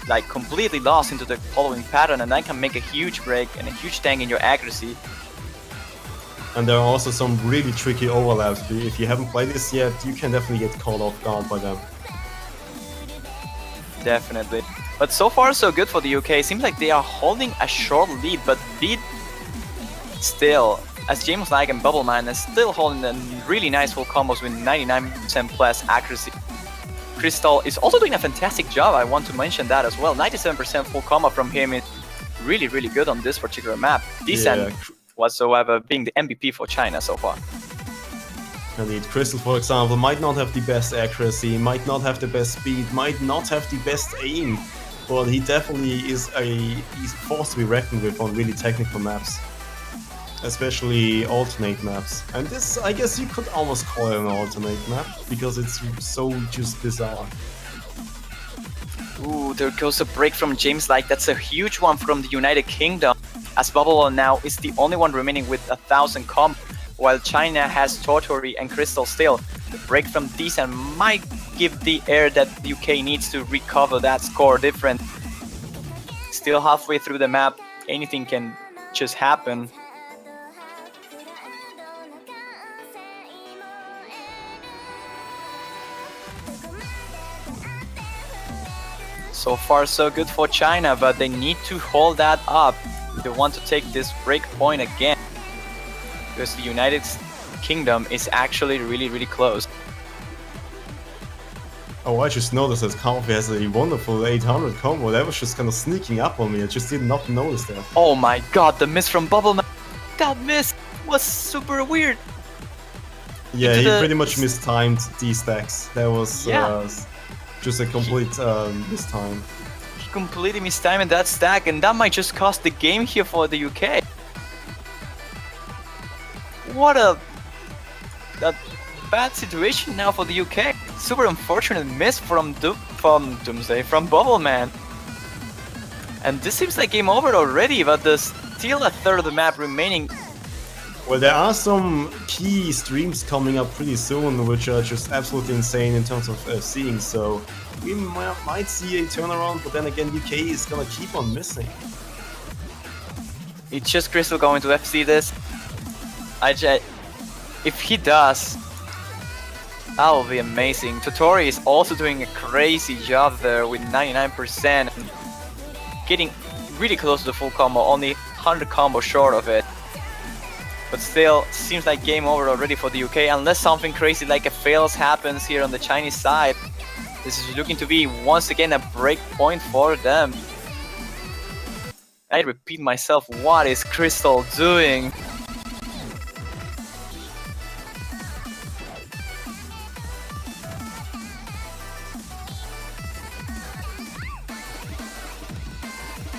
like completely lost into the following pattern, and that can make a huge break and a huge dang in your accuracy. And there are also some really tricky overlaps. If you haven't played this yet, you can definitely get caught off guard by them. Definitely. But so far so good for the UK. Seems like they are holding a short lead, but lead still, as James Like and Bubbleman is still holding the really nice full combos with 99% plus accuracy. Crystal is also doing a fantastic job, I want to mention that as well. 97% full combo from him is really, really good on this particular map. Decent whatsoever, being the MVP for China so far. Indeed, Crystal, for example, might not have the best accuracy, might not have the best speed, might not have the best aim, but he definitely is he's forced to be reckoned with on really technical maps. especially alternate maps. And this, I guess you could almost call it an alternate map, because it's so just bizarre. Ooh, there goes a break from James. Like, that's a huge one from the United Kingdom, as Bubble now is the only one remaining with 1,000 comp, while China has Totori and Crystal still. The break from these and might give the air that the UK needs to recover that score difference. Still halfway through the map, anything can just happen. So far so good for China, but they need to hold that up if they want to take this break point again, because the United Kingdom is actually really close. Oh, I just noticed that Coffee has a wonderful 800 combo. That was just kind of sneaking up on me. I just did not notice that. Oh my god, the miss from Bubble Man. That miss was super weird. Yeah, he pretty much mistimed these stacks. That was just a complete mistime. He completely mistimed that stack, and that might just cost the game here for the UK. What a bad situation now for the UK. Super unfortunate miss from Doomsday, from Bubble Man. And this seems like game over already, but there's still a third of the map remaining. Well, there are some key streams coming up pretty soon, which are just absolutely insane in terms of seeing, so we might see a turnaround, but then again, UK is gonna keep on missing. It's just Crystal going to FC this. If he does, that will be amazing. Totori is also doing a crazy job there with 99%, getting really close to the full combo, only 100 combo short of it. But still, seems like game over already for the UK, unless something crazy like a fails happens here on the Chinese side. This is looking to be once again a break point for them. I repeat myself, what is Crystal doing?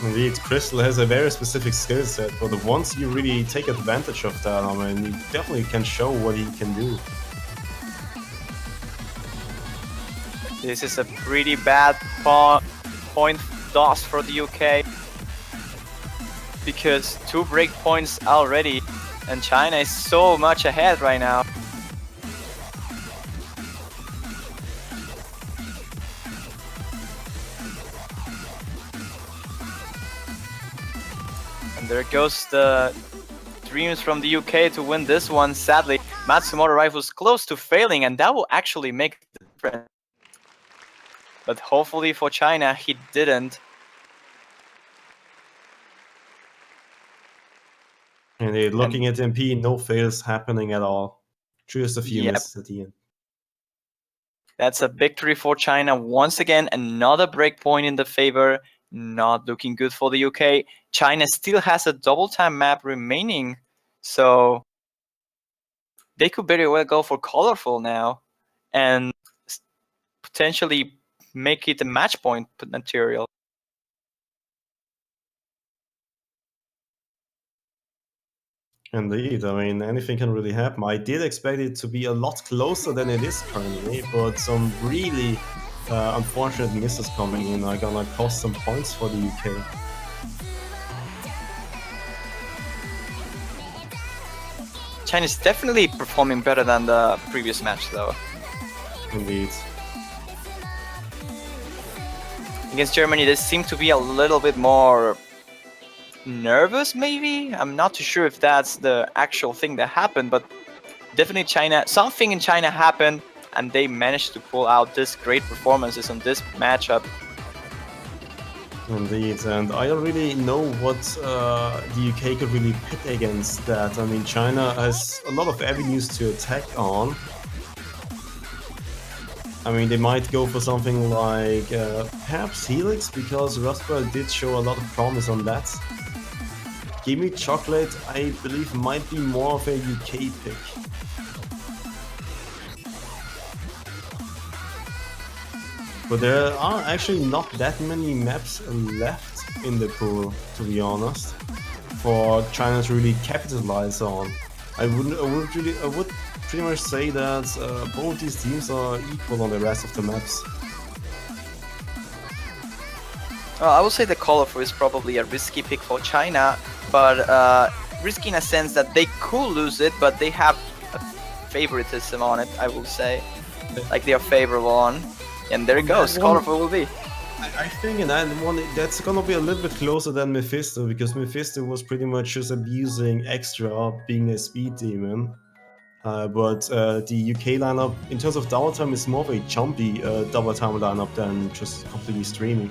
Indeed, Crystal has a very specific skill set, but once you really take advantage of that, I mean, you definitely can show what he can do. This is a pretty bad point loss for the UK, because 2 break points already, and China is so much ahead right now. And there goes the dreams from the UK to win this one. Sadly, Matsumoto rifles close to failing, and that will actually make the difference. But hopefully for China, he didn't. And looking at MP, no fails happening at all. Just a few misses at the end. That's a victory for China. Once again, another breakpoint in the favor. Not looking good for the UK. China still has a double time map remaining, so they could very well go for colorful now and potentially make it a match point material. Indeed, I mean, anything can really happen. I did expect it to be a lot closer than it is currently, but some really unfortunate misses coming in are gonna cost some points for the UK. China's definitely performing better than the previous match, though. Indeed. Against Germany, they seem to be a little bit more nervous, maybe? I'm not too sure if that's the actual thing that happened, but definitely China, something in China happened, and they managed to pull out this great performances on this matchup. Indeed, and I don't really know what the UK could really pick against that. I mean, China has a lot of avenues to attack on. I mean, they might go for something like perhaps Helix, because Rustbell did show a lot of promise on that. Gimme Chocolate, I believe, might be more of a UK pick. But there are actually not that many maps left in the pool, to be honest. for China to really capitalize on. I would pretty much say that both these teams are equal on the rest of the maps. I would say the colorful is probably a risky pick for China, but risky in a sense that they could lose it, but they have a favoritism on it, I will say. Like they are favorable on. And there it goes, colorful will be. I think in that one, that's gonna be a little bit closer than Mephisto, because Mephisto was pretty much just abusing Extra, being a speed demon. But the UK lineup, in terms of double time, is more of a jumpy double time lineup than just completely streaming.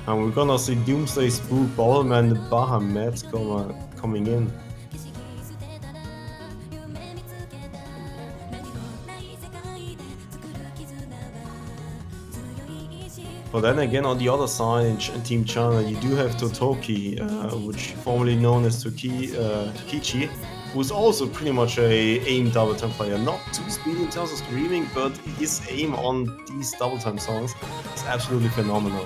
And we're gonna see Doomsday, Spook, Ballman, Bahamut coming in. But then again, on the other side, in Team China, you do have Totoki, which formerly known as Tokichi, who's also pretty much a aim double time player. Not too speedy in terms of streaming, but his aim on these double time songs is absolutely phenomenal.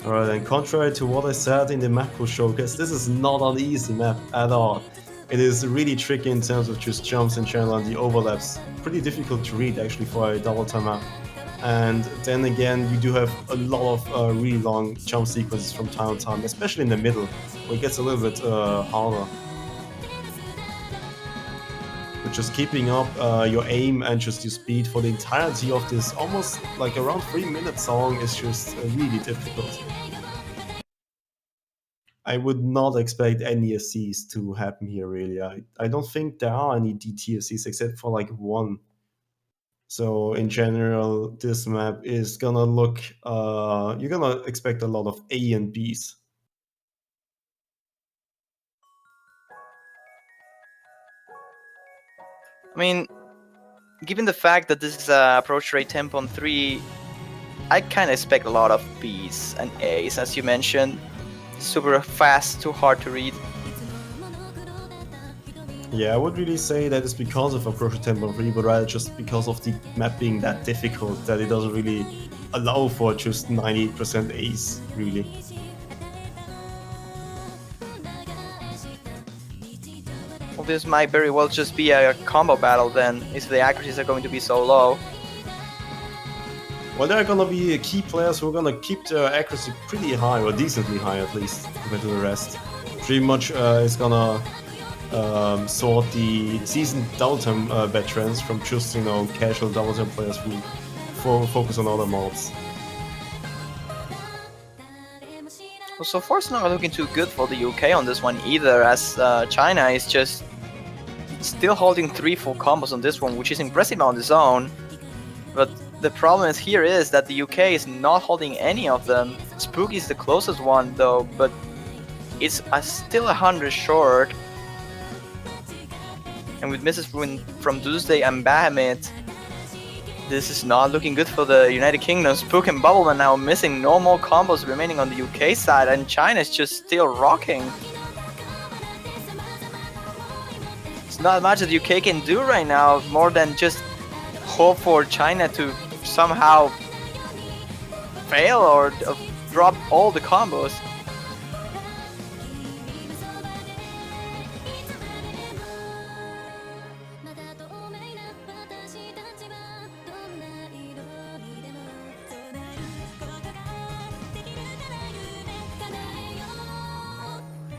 Alright, and contrary to what I said in the macro showcase, this is not an easy map at all. It is really tricky in terms of just jumps in general and the overlaps. Pretty difficult to read actually for a double time map. And then again, you do have a lot of really long jump sequences from time to time, especially in the middle, where it gets a little bit harder. But just keeping up your aim and just your speed for the entirety of this almost like around 3-minute song is just really difficult. I would not expect any SCs to happen here really. I don't think there are any DTSCs except for like one. So in general, this map is gonna look, you're gonna expect a lot of A and Bs. I mean, given the fact that this is a approach rate tempo on 3, I kind of expect a lot of Bs and As, as you mentioned. Super fast, too hard to read. Yeah, I would really say that it's because of approach tempo 3, but rather just because of the map being that difficult that it doesn't really allow for just 98% Ace, really. Well, this might very well just be a combo battle then, if the accuracies are going to be so low. Well, there are gonna be key players who are gonna keep their accuracy pretty high, or decently high at least, compared to the rest. Pretty much is gonna sort the seasoned double time veterans from just, you know, casual double time players who focus on other mods. Well, so far it's not looking too good for the UK on this one either, as China is just still holding 3 full combos on this one, which is impressive on its own. But the problem here is that the UK is not holding any of them. Spook is the closest one though, but it's still 100 short. And with Mrs. Ruin from Doomsday and Bahamut, this is not looking good for the United Kingdom. Spook and Bubbleman now missing no more combos remaining on the UK side, and China is just still rocking. It's not much that the UK can do right now, more than just hope for China to somehow fail or drop all the combos.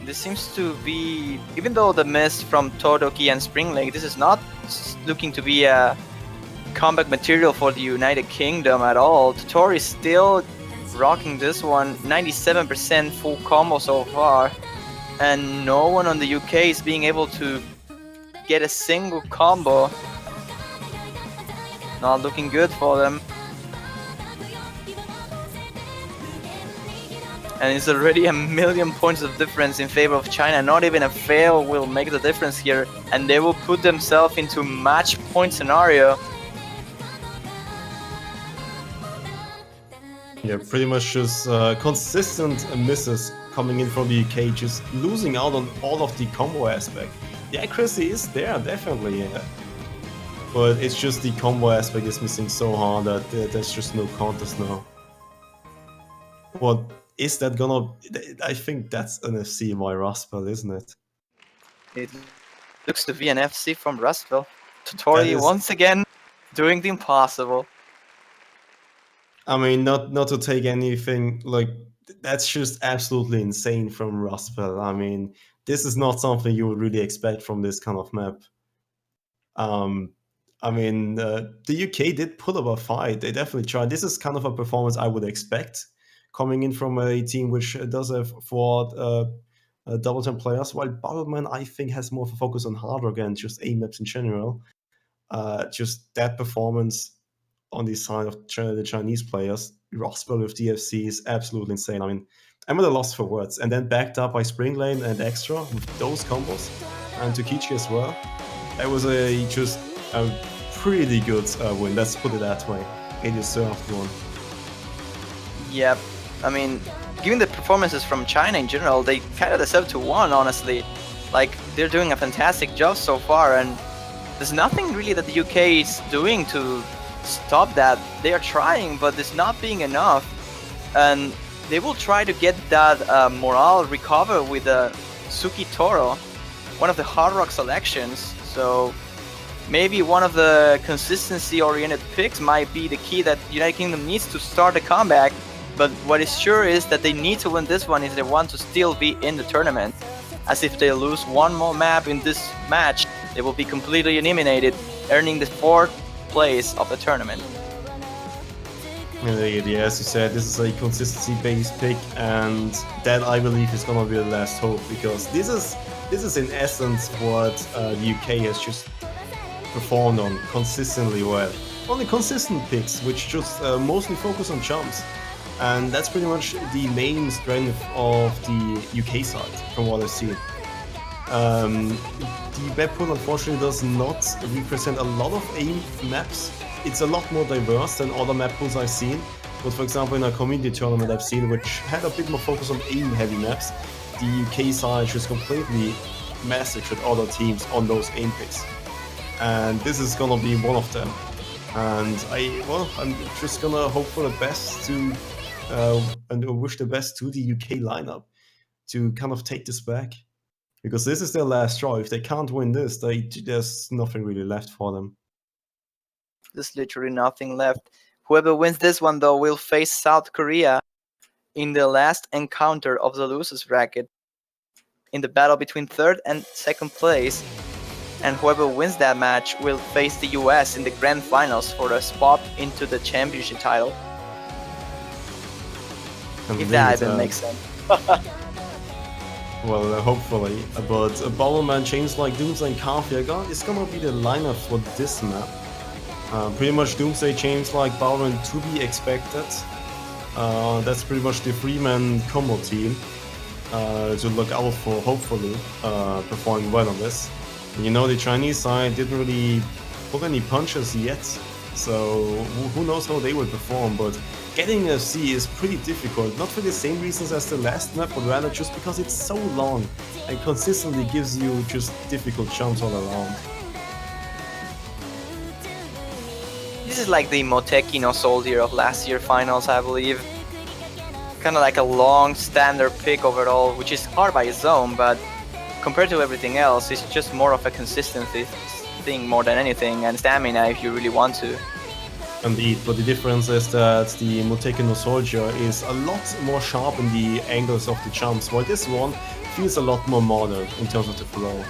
This seems to be, even though the miss from Totoki and Spring Lake, this is not looking to be a comeback material for the United Kingdom at all. Totori is still rocking this one, 97% full combo so far, and no one on the UK is being able to get a single combo. Not looking good for them. And it's already a million points of difference in favor of China. Not even a fail will make the difference here, and they will put themselves into match point scenario. Yeah, pretty much just consistent misses coming in from the UK, just losing out on all of the combo aspect. The accuracy is there, definitely, yeah. But it's just the combo aspect is missing so hard that there's just no contest now. What is that gonna... I think that's an FC by Raspel, isn't it? It looks to be an FC from Rustville. Totori once again doing the impossible. I mean, not to take anything, like, that's just absolutely insane from Raspel. I mean, this is not something you would really expect from this kind of map. I mean, the UK did put up a fight. They definitely tried. This is kind of a performance I would expect coming in from a team which does have 4 double time players, while Battleman, I think, has more of a focus on hard rock and just A maps in general. Just that performance on the side of the Chinese players, Raspel with DFC is absolutely insane. I mean, I'm at a loss for words. And then backed up by Spring Lane and Extra with those combos, and Tokichi as well. That was just a pretty good win, let's put it that way. A deserved one. Yep. I mean, given the performances from China in general, they kind of deserve to win, honestly. Like, they're doing a fantastic job so far, and there's nothing really that the UK is doing to stop that. They are trying, but it's not being enough. And they will try to get that morale recover with Suki Toro, one of the hard rock selections. So maybe one of the consistency-oriented picks might be the key that United Kingdom needs to start a comeback. But what is sure is that they need to win this one if they want to still be in the tournament. As if they lose one more map in this match, they will be completely eliminated, earning the 4th place of the tournament. Yeah, as you said, this is a consistency-based pick, and that, I believe, is gonna be the last hope, because this is in essence what the UK has just performed on consistently well. Only consistent picks, which just mostly focus on jumps. And that's pretty much the main strength of the UK side, from what I've seen. The map pool, unfortunately, does not represent a lot of AIM maps. It's a lot more diverse than other map pools I've seen. But for example, in a community tournament I've seen, which had a bit more focus on AIM-heavy maps, the UK side just completely massacred other teams on those AIM picks. And this is gonna be one of them. And I'm just gonna hope for the best to and wish the best to the UK lineup to kind of take this back, because this is their last straw. If they can't win this, there's nothing really left for them. There's literally nothing left. Whoever wins this one, though, will face South Korea in the last encounter of the losers bracket, in the battle between 3rd and 2nd place. And whoever wins that match will face the US in the grand finals for a spot into the championship title. If that even makes sense. Well, hopefully. But Battleman chains like Doomsday and Kafia is gonna be the lineup for this map. Pretty much Doomsday chains like Battleman to be expected. That's pretty much the 3-man combo team to look out for, hopefully, performing well on this. You know, the Chinese side didn't really pull any punches yet, so who knows how they will perform, but getting an FC is pretty difficult, not for the same reasons as the last map, but rather just because it's so long and consistently gives you just difficult jumps all around. This is like the Moteki no Soldier of last year's finals, I believe. Kind of like a long standard pick overall, which is hard by its own, but compared to everything else, it's just more of a consistency thing more than anything, and stamina if you really want to. Indeed, but the difference is that the Moteki no Soldier is a lot more sharp in the angles of the jumps, while this one feels a lot more modern in terms of the flow.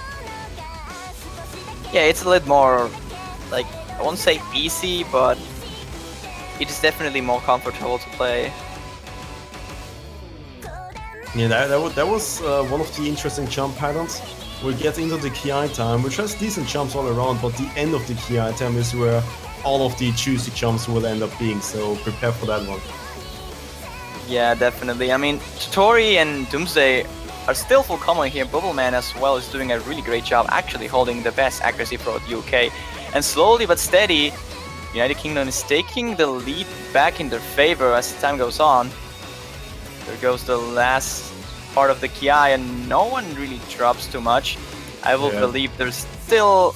Yeah, it's a little more, like, I won't say easy, but it is definitely more comfortable to play. Yeah, that was one of the interesting jump patterns. We'll get into the Ki time, which has decent jumps all around, but the end of the Ki time is where all of the juicy jumps will end up being, so prepare for that one. Yeah, definitely. I mean, Totori and Doomsday are still full combo here. Bubbleman as well is doing a really great job, actually holding the best accuracy for the UK. And slowly but steady, United Kingdom is taking the lead back in their favor as time goes on. There goes the last part of the Ki, and no one really drops too much. I will believe there's still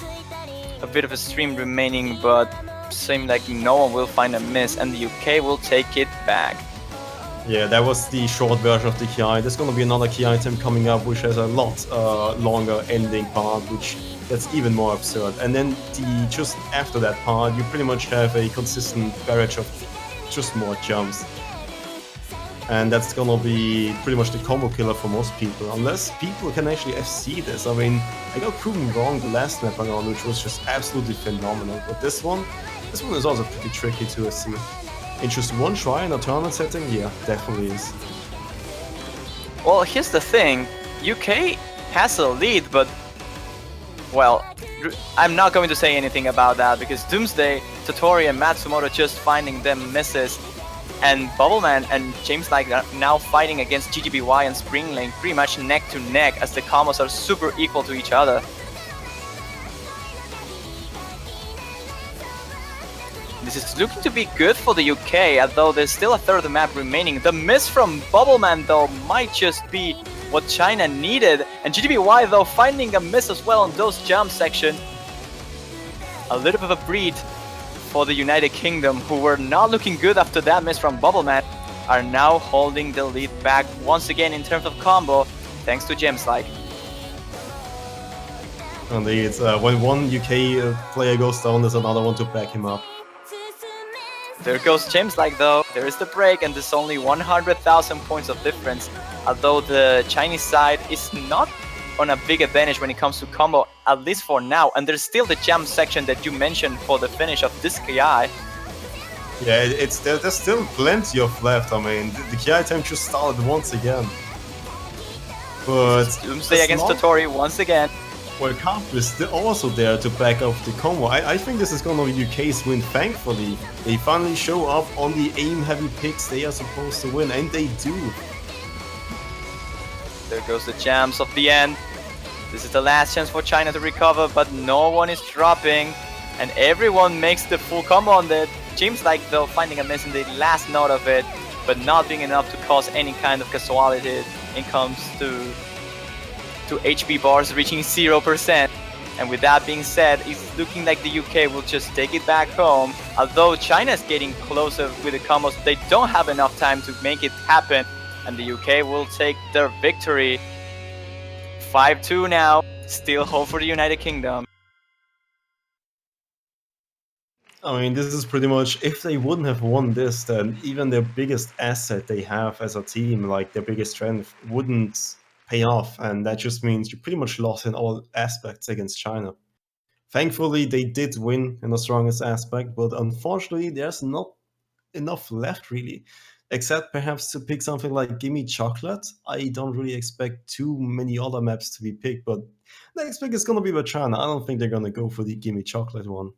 a bit of a stream remaining, but seems like no one will find a miss, and the UK will take it back. Yeah, that was the short version of the Ki. There's gonna be another Ki item coming up, which has a lot longer ending part, which that's even more absurd. And then just after that part, you pretty much have a consistent barrage of just more jumps. And that's gonna be pretty much the combo killer for most people, unless people can actually FC this. I mean, I got proven wrong the last map around, which was just absolutely phenomenal. But this one is also pretty tricky to FC. In just one try in a tournament setting, yeah, definitely is. Well, here's the thing, UK has a lead, but well, I'm not going to say anything about that because Doomsday, Totori and Matsumoto just finding them misses, and Bubbleman and James Like are now fighting against GGBY and Spring Link pretty much neck to neck as the combos are super equal to each other. This is looking to be good for the UK, although there's still a third of the map remaining. The miss from Bubbleman though might just be what China needed, and GGBY though finding a miss as well on those jump section. A little bit of a breed for the United Kingdom, who were not looking good after that miss from Bubbleman, are now holding the lead back once again in terms of combo, thanks to James Like. Indeed, when one UK player goes down, there's another one to back him up. There goes James Like though, there is the break, and there's only 100,000 points of difference, although the Chinese side is not on a big advantage when it comes to combo, at least for now, and there's still the jump section that you mentioned for the finish of this Ki. Yeah, there's still plenty of left. I mean, the Ki time just started once again. But Doomsday against Totori once again. Well, Carp is also there to back up the combo. I think this is gonna be UK's win, thankfully. They finally show up on the aim-heavy picks they are supposed to win, and they do. There goes the jams of the end. This is the last chance for China to recover, but no one is dropping, and everyone makes the full combo on that. James Like though finding a miss in the last note of it, but not being enough to cause any kind of casualty. It comes to HP bars reaching 0%. And with that being said, it's looking like the UK will just take it back home. Although China is getting closer with the combos, they don't have enough time to make it happen, and the UK will take their victory. 5-2 now, still hope for the United Kingdom. I mean, this is pretty much, if they wouldn't have won this, then even their biggest asset they have as a team, like their biggest strength, wouldn't pay off, and that just means you pretty much lost in all aspects against China. Thankfully, they did win in the strongest aspect, but unfortunately, there's not enough left, really. Except perhaps to pick something like Gimme Chocolate. I don't really expect too many other maps to be picked, but next pick is going to be by China. I don't think they're going to go for the Gimme Chocolate one.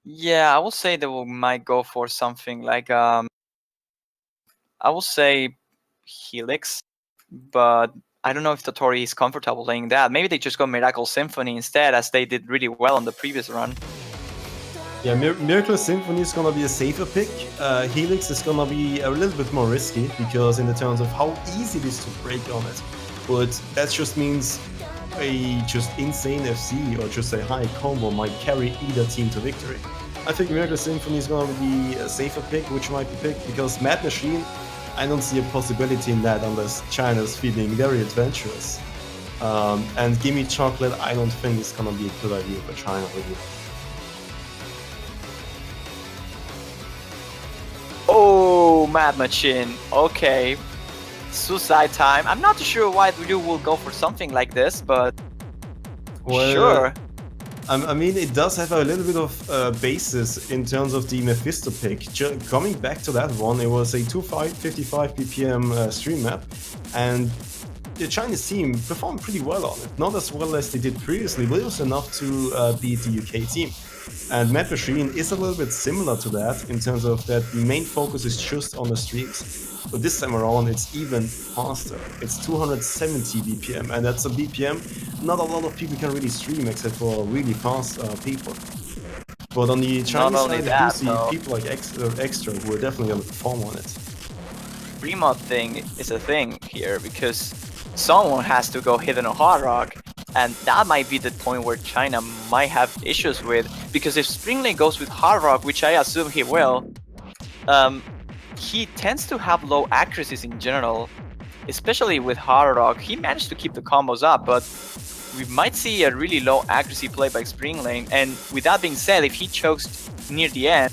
Yeah, I will say they might go for something like, I will say Helix, but I don't know if Totori is comfortable playing that. Maybe they just go Miracle Symphony instead, as they did really well on the previous run. Yeah, Miracle Symphony is gonna be a safer pick. Helix is gonna be a little bit more risky, because in the terms of how easy it is to break on it. But that just means a just insane FC or just a high combo might carry either team to victory. I think Miracle Symphony is gonna be a safer pick, which might be picked, because Mad Machine, I don't see a possibility in that unless China's feeling very adventurous. And Gimme Chocolate, I don't think it's gonna be a good idea for China really. Oh, Mad Machine. Okay. Suicide time. I'm not sure why you will go for something like this, but well, sure. I mean, it does have a little bit of basis in terms of the Mephisto pick. Coming back to that one, it was a 255 BPM stream map, and the Chinese team performed pretty well on it. Not as well as they did previously, but it was enough to beat the UK team. And Mad Machine is a little bit similar to that in terms of that the main focus is just on the streams. But this time around it's even faster. It's 270 BPM, and that's a BPM not a lot of people can really stream except for really fast people. But on the Chinese only side, that, we do see though. people like Extra who are definitely going to perform on it. Remod thing is a thing here because someone has to go hidden on Hard Rock, and that might be the point where China might have issues with, because if Springlane goes with Hard Rock, which I assume he will, he tends to have low accuracies in general, especially with Hard Rock. He managed to keep the combos up, but we might see a really low accuracy play by Springlane, and with that being said, if he chokes near the end,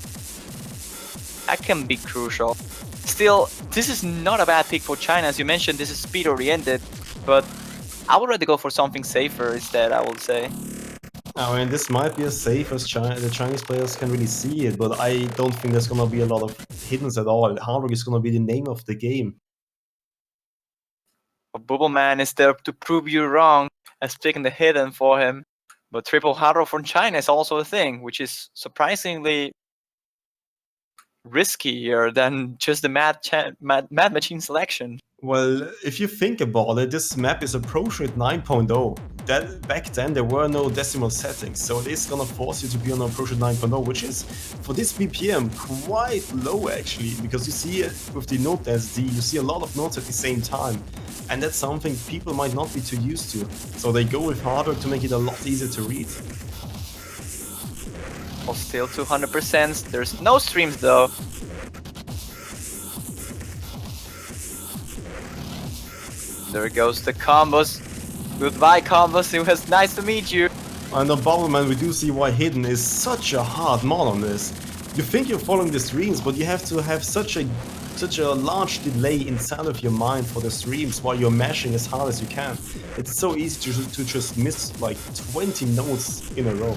that can be crucial. Still, this is not a bad pick for China. As you mentioned, this is speed oriented, but I would rather go for something safer instead, I would say. I mean, this might be as safe as the Chinese players can really see it, but I don't think there's gonna be a lot of hiddens at all. Hard Rock is gonna be the name of the game. Bubbleman is there to prove you wrong as picking the hidden for him, but triple Hard Rock from China is also a thing, which is surprisingly riskier than just the Mad Machine selection. Well, if you think about it, this map is approaching at 9.0. Back then there were no decimal settings, so it is gonna force you to be on approach at 9.0, which is, for this BPM, quite low actually, because you see with the Note SD, you see a lot of notes at the same time, and that's something people might not be too used to, so they go with Hard Rock to make it a lot easier to read. Well, still 200%. There's no streams though. There goes the combos. Goodbye combos, it was nice to meet you. And on Bubbleman we do see why Hidden is such a hard mod on this. You think you're following the streams, but you have to have such a large delay inside of your mind for the streams while you're mashing as hard as you can. It's so easy to just miss like 20 notes in a row.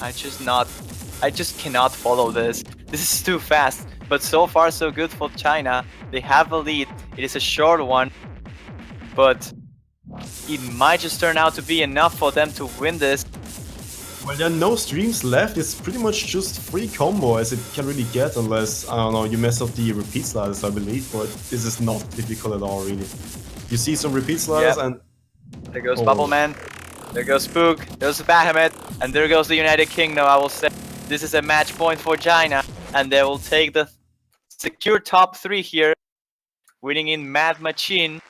I just cannot follow this. This is too fast. But so far so good for China. They have a lead. It is a short one, but it might just turn out to be enough for them to win this. Well, there are no streams left. It's pretty much just free combo as it can really get, unless, I don't know, you mess up the repeat sliders, I believe, but this is not difficult at all, really. You see some repeat sliders and... There goes Bubbleman, there goes Spook, there's Bahamut, and there goes the United Kingdom, I will say. This is a match point for China, and they will take the secure top 3 here, winning in Mad Machine.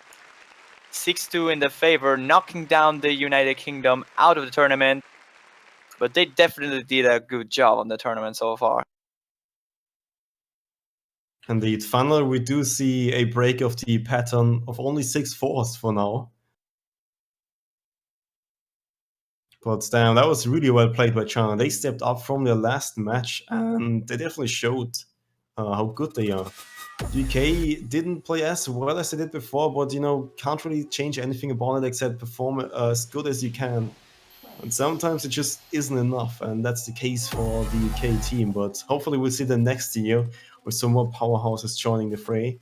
6-2 in the favor, knocking down the United Kingdom out of the tournament. But they definitely did a good job on the tournament so far. Indeed, finally we do see a break of the pattern of only 6-4s for now. But damn, that was really well played by China. They stepped up from their last match and they definitely showed how good they are. UK didn't play as well as they did before, but you know, can't really change anything about it except perform as good as you can. And sometimes it just isn't enough, and that's the case for the UK team. But hopefully we'll see them next year with some more powerhouses joining the fray.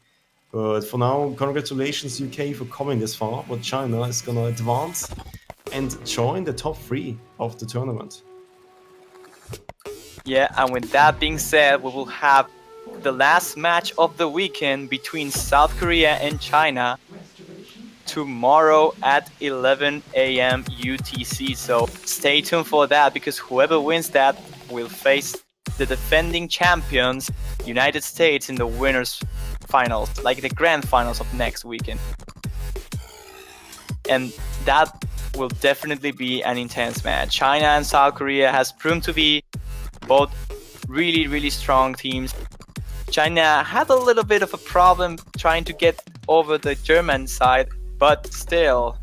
But for now, congratulations UK for coming this far, but China is gonna advance and join the top 3 of the tournament. Yeah, and with that being said, we will have the last match of the weekend between South Korea and China tomorrow at 11 AM UTC. So stay tuned for that, because whoever wins that will face the defending champions, United States, in the winners finals, like the grand finals of next weekend. And that will definitely be an intense match. China and South Korea has proven to be both really strong teams. China had a little bit of a problem trying to get over the German side, but still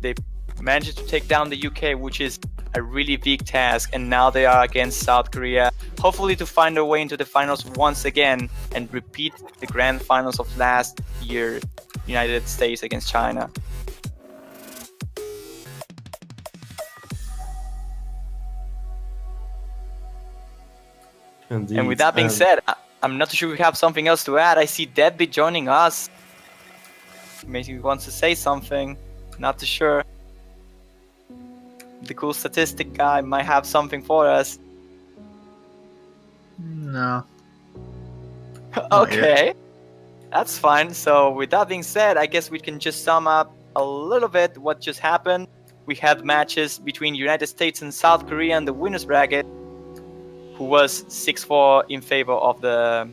they managed to take down the UK, which is a really big task, and now they are against South Korea, hopefully to find their way into the finals once again and repeat the grand finals of last year, United States against China. Indeed. And with that being said, I'm not sure we have something else to add. I see Deadbeat joining us. Maybe he wants to say something. Not too sure. The cool statistic guy might have something for us. No. Okay. That's fine. So with that being said, I guess we can just sum up a little bit what just happened. We had matches between United States and South Korea in the winners bracket. who was 6-4 in favor of the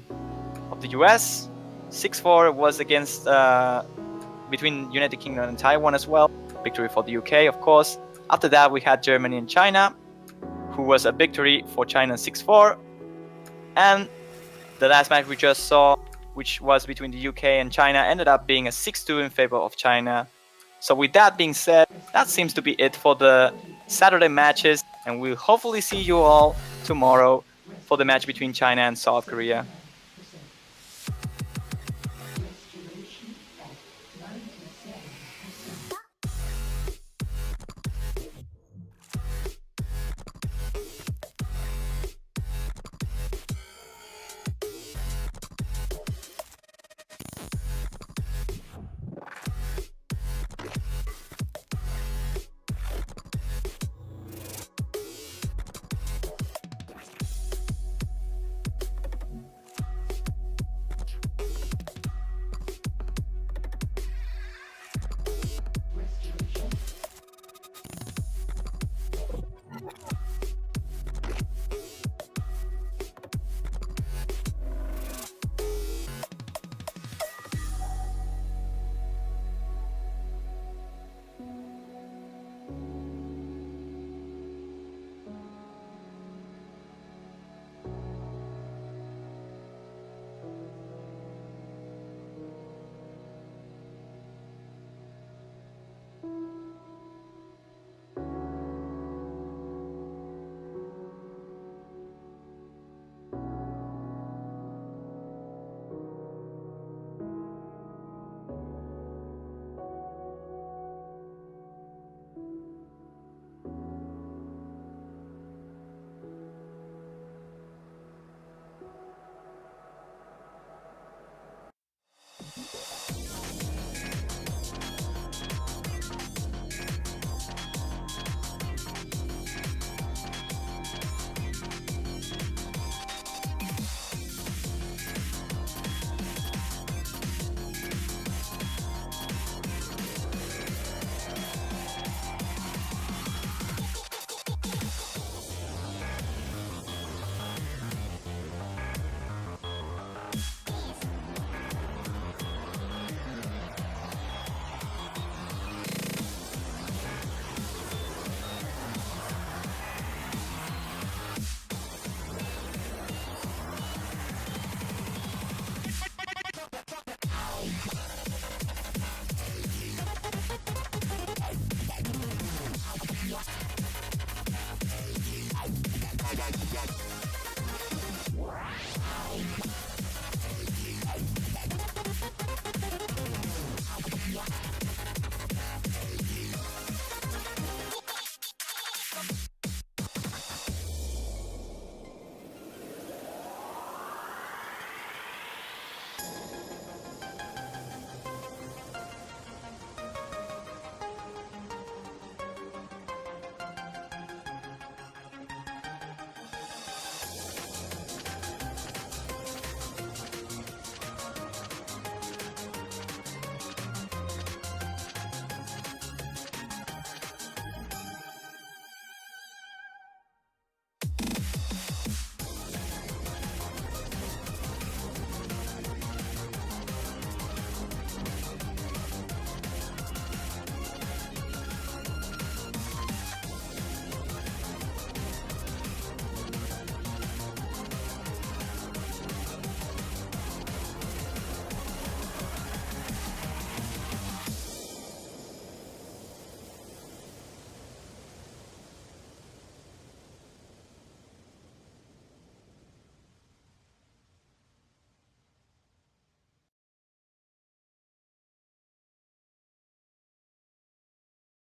US. 6-4 was against between United Kingdom and Taiwan as well. Victory for the UK, of course. After that, we had Germany and China, who was a victory for China 6-4. And the last match we just saw, which was between the UK and China, ended up being a 6-2 in favor of China. So with that being said, that seems to be it for the Saturday matches, and we'll hopefully see you all tomorrow for the match between China and South Korea.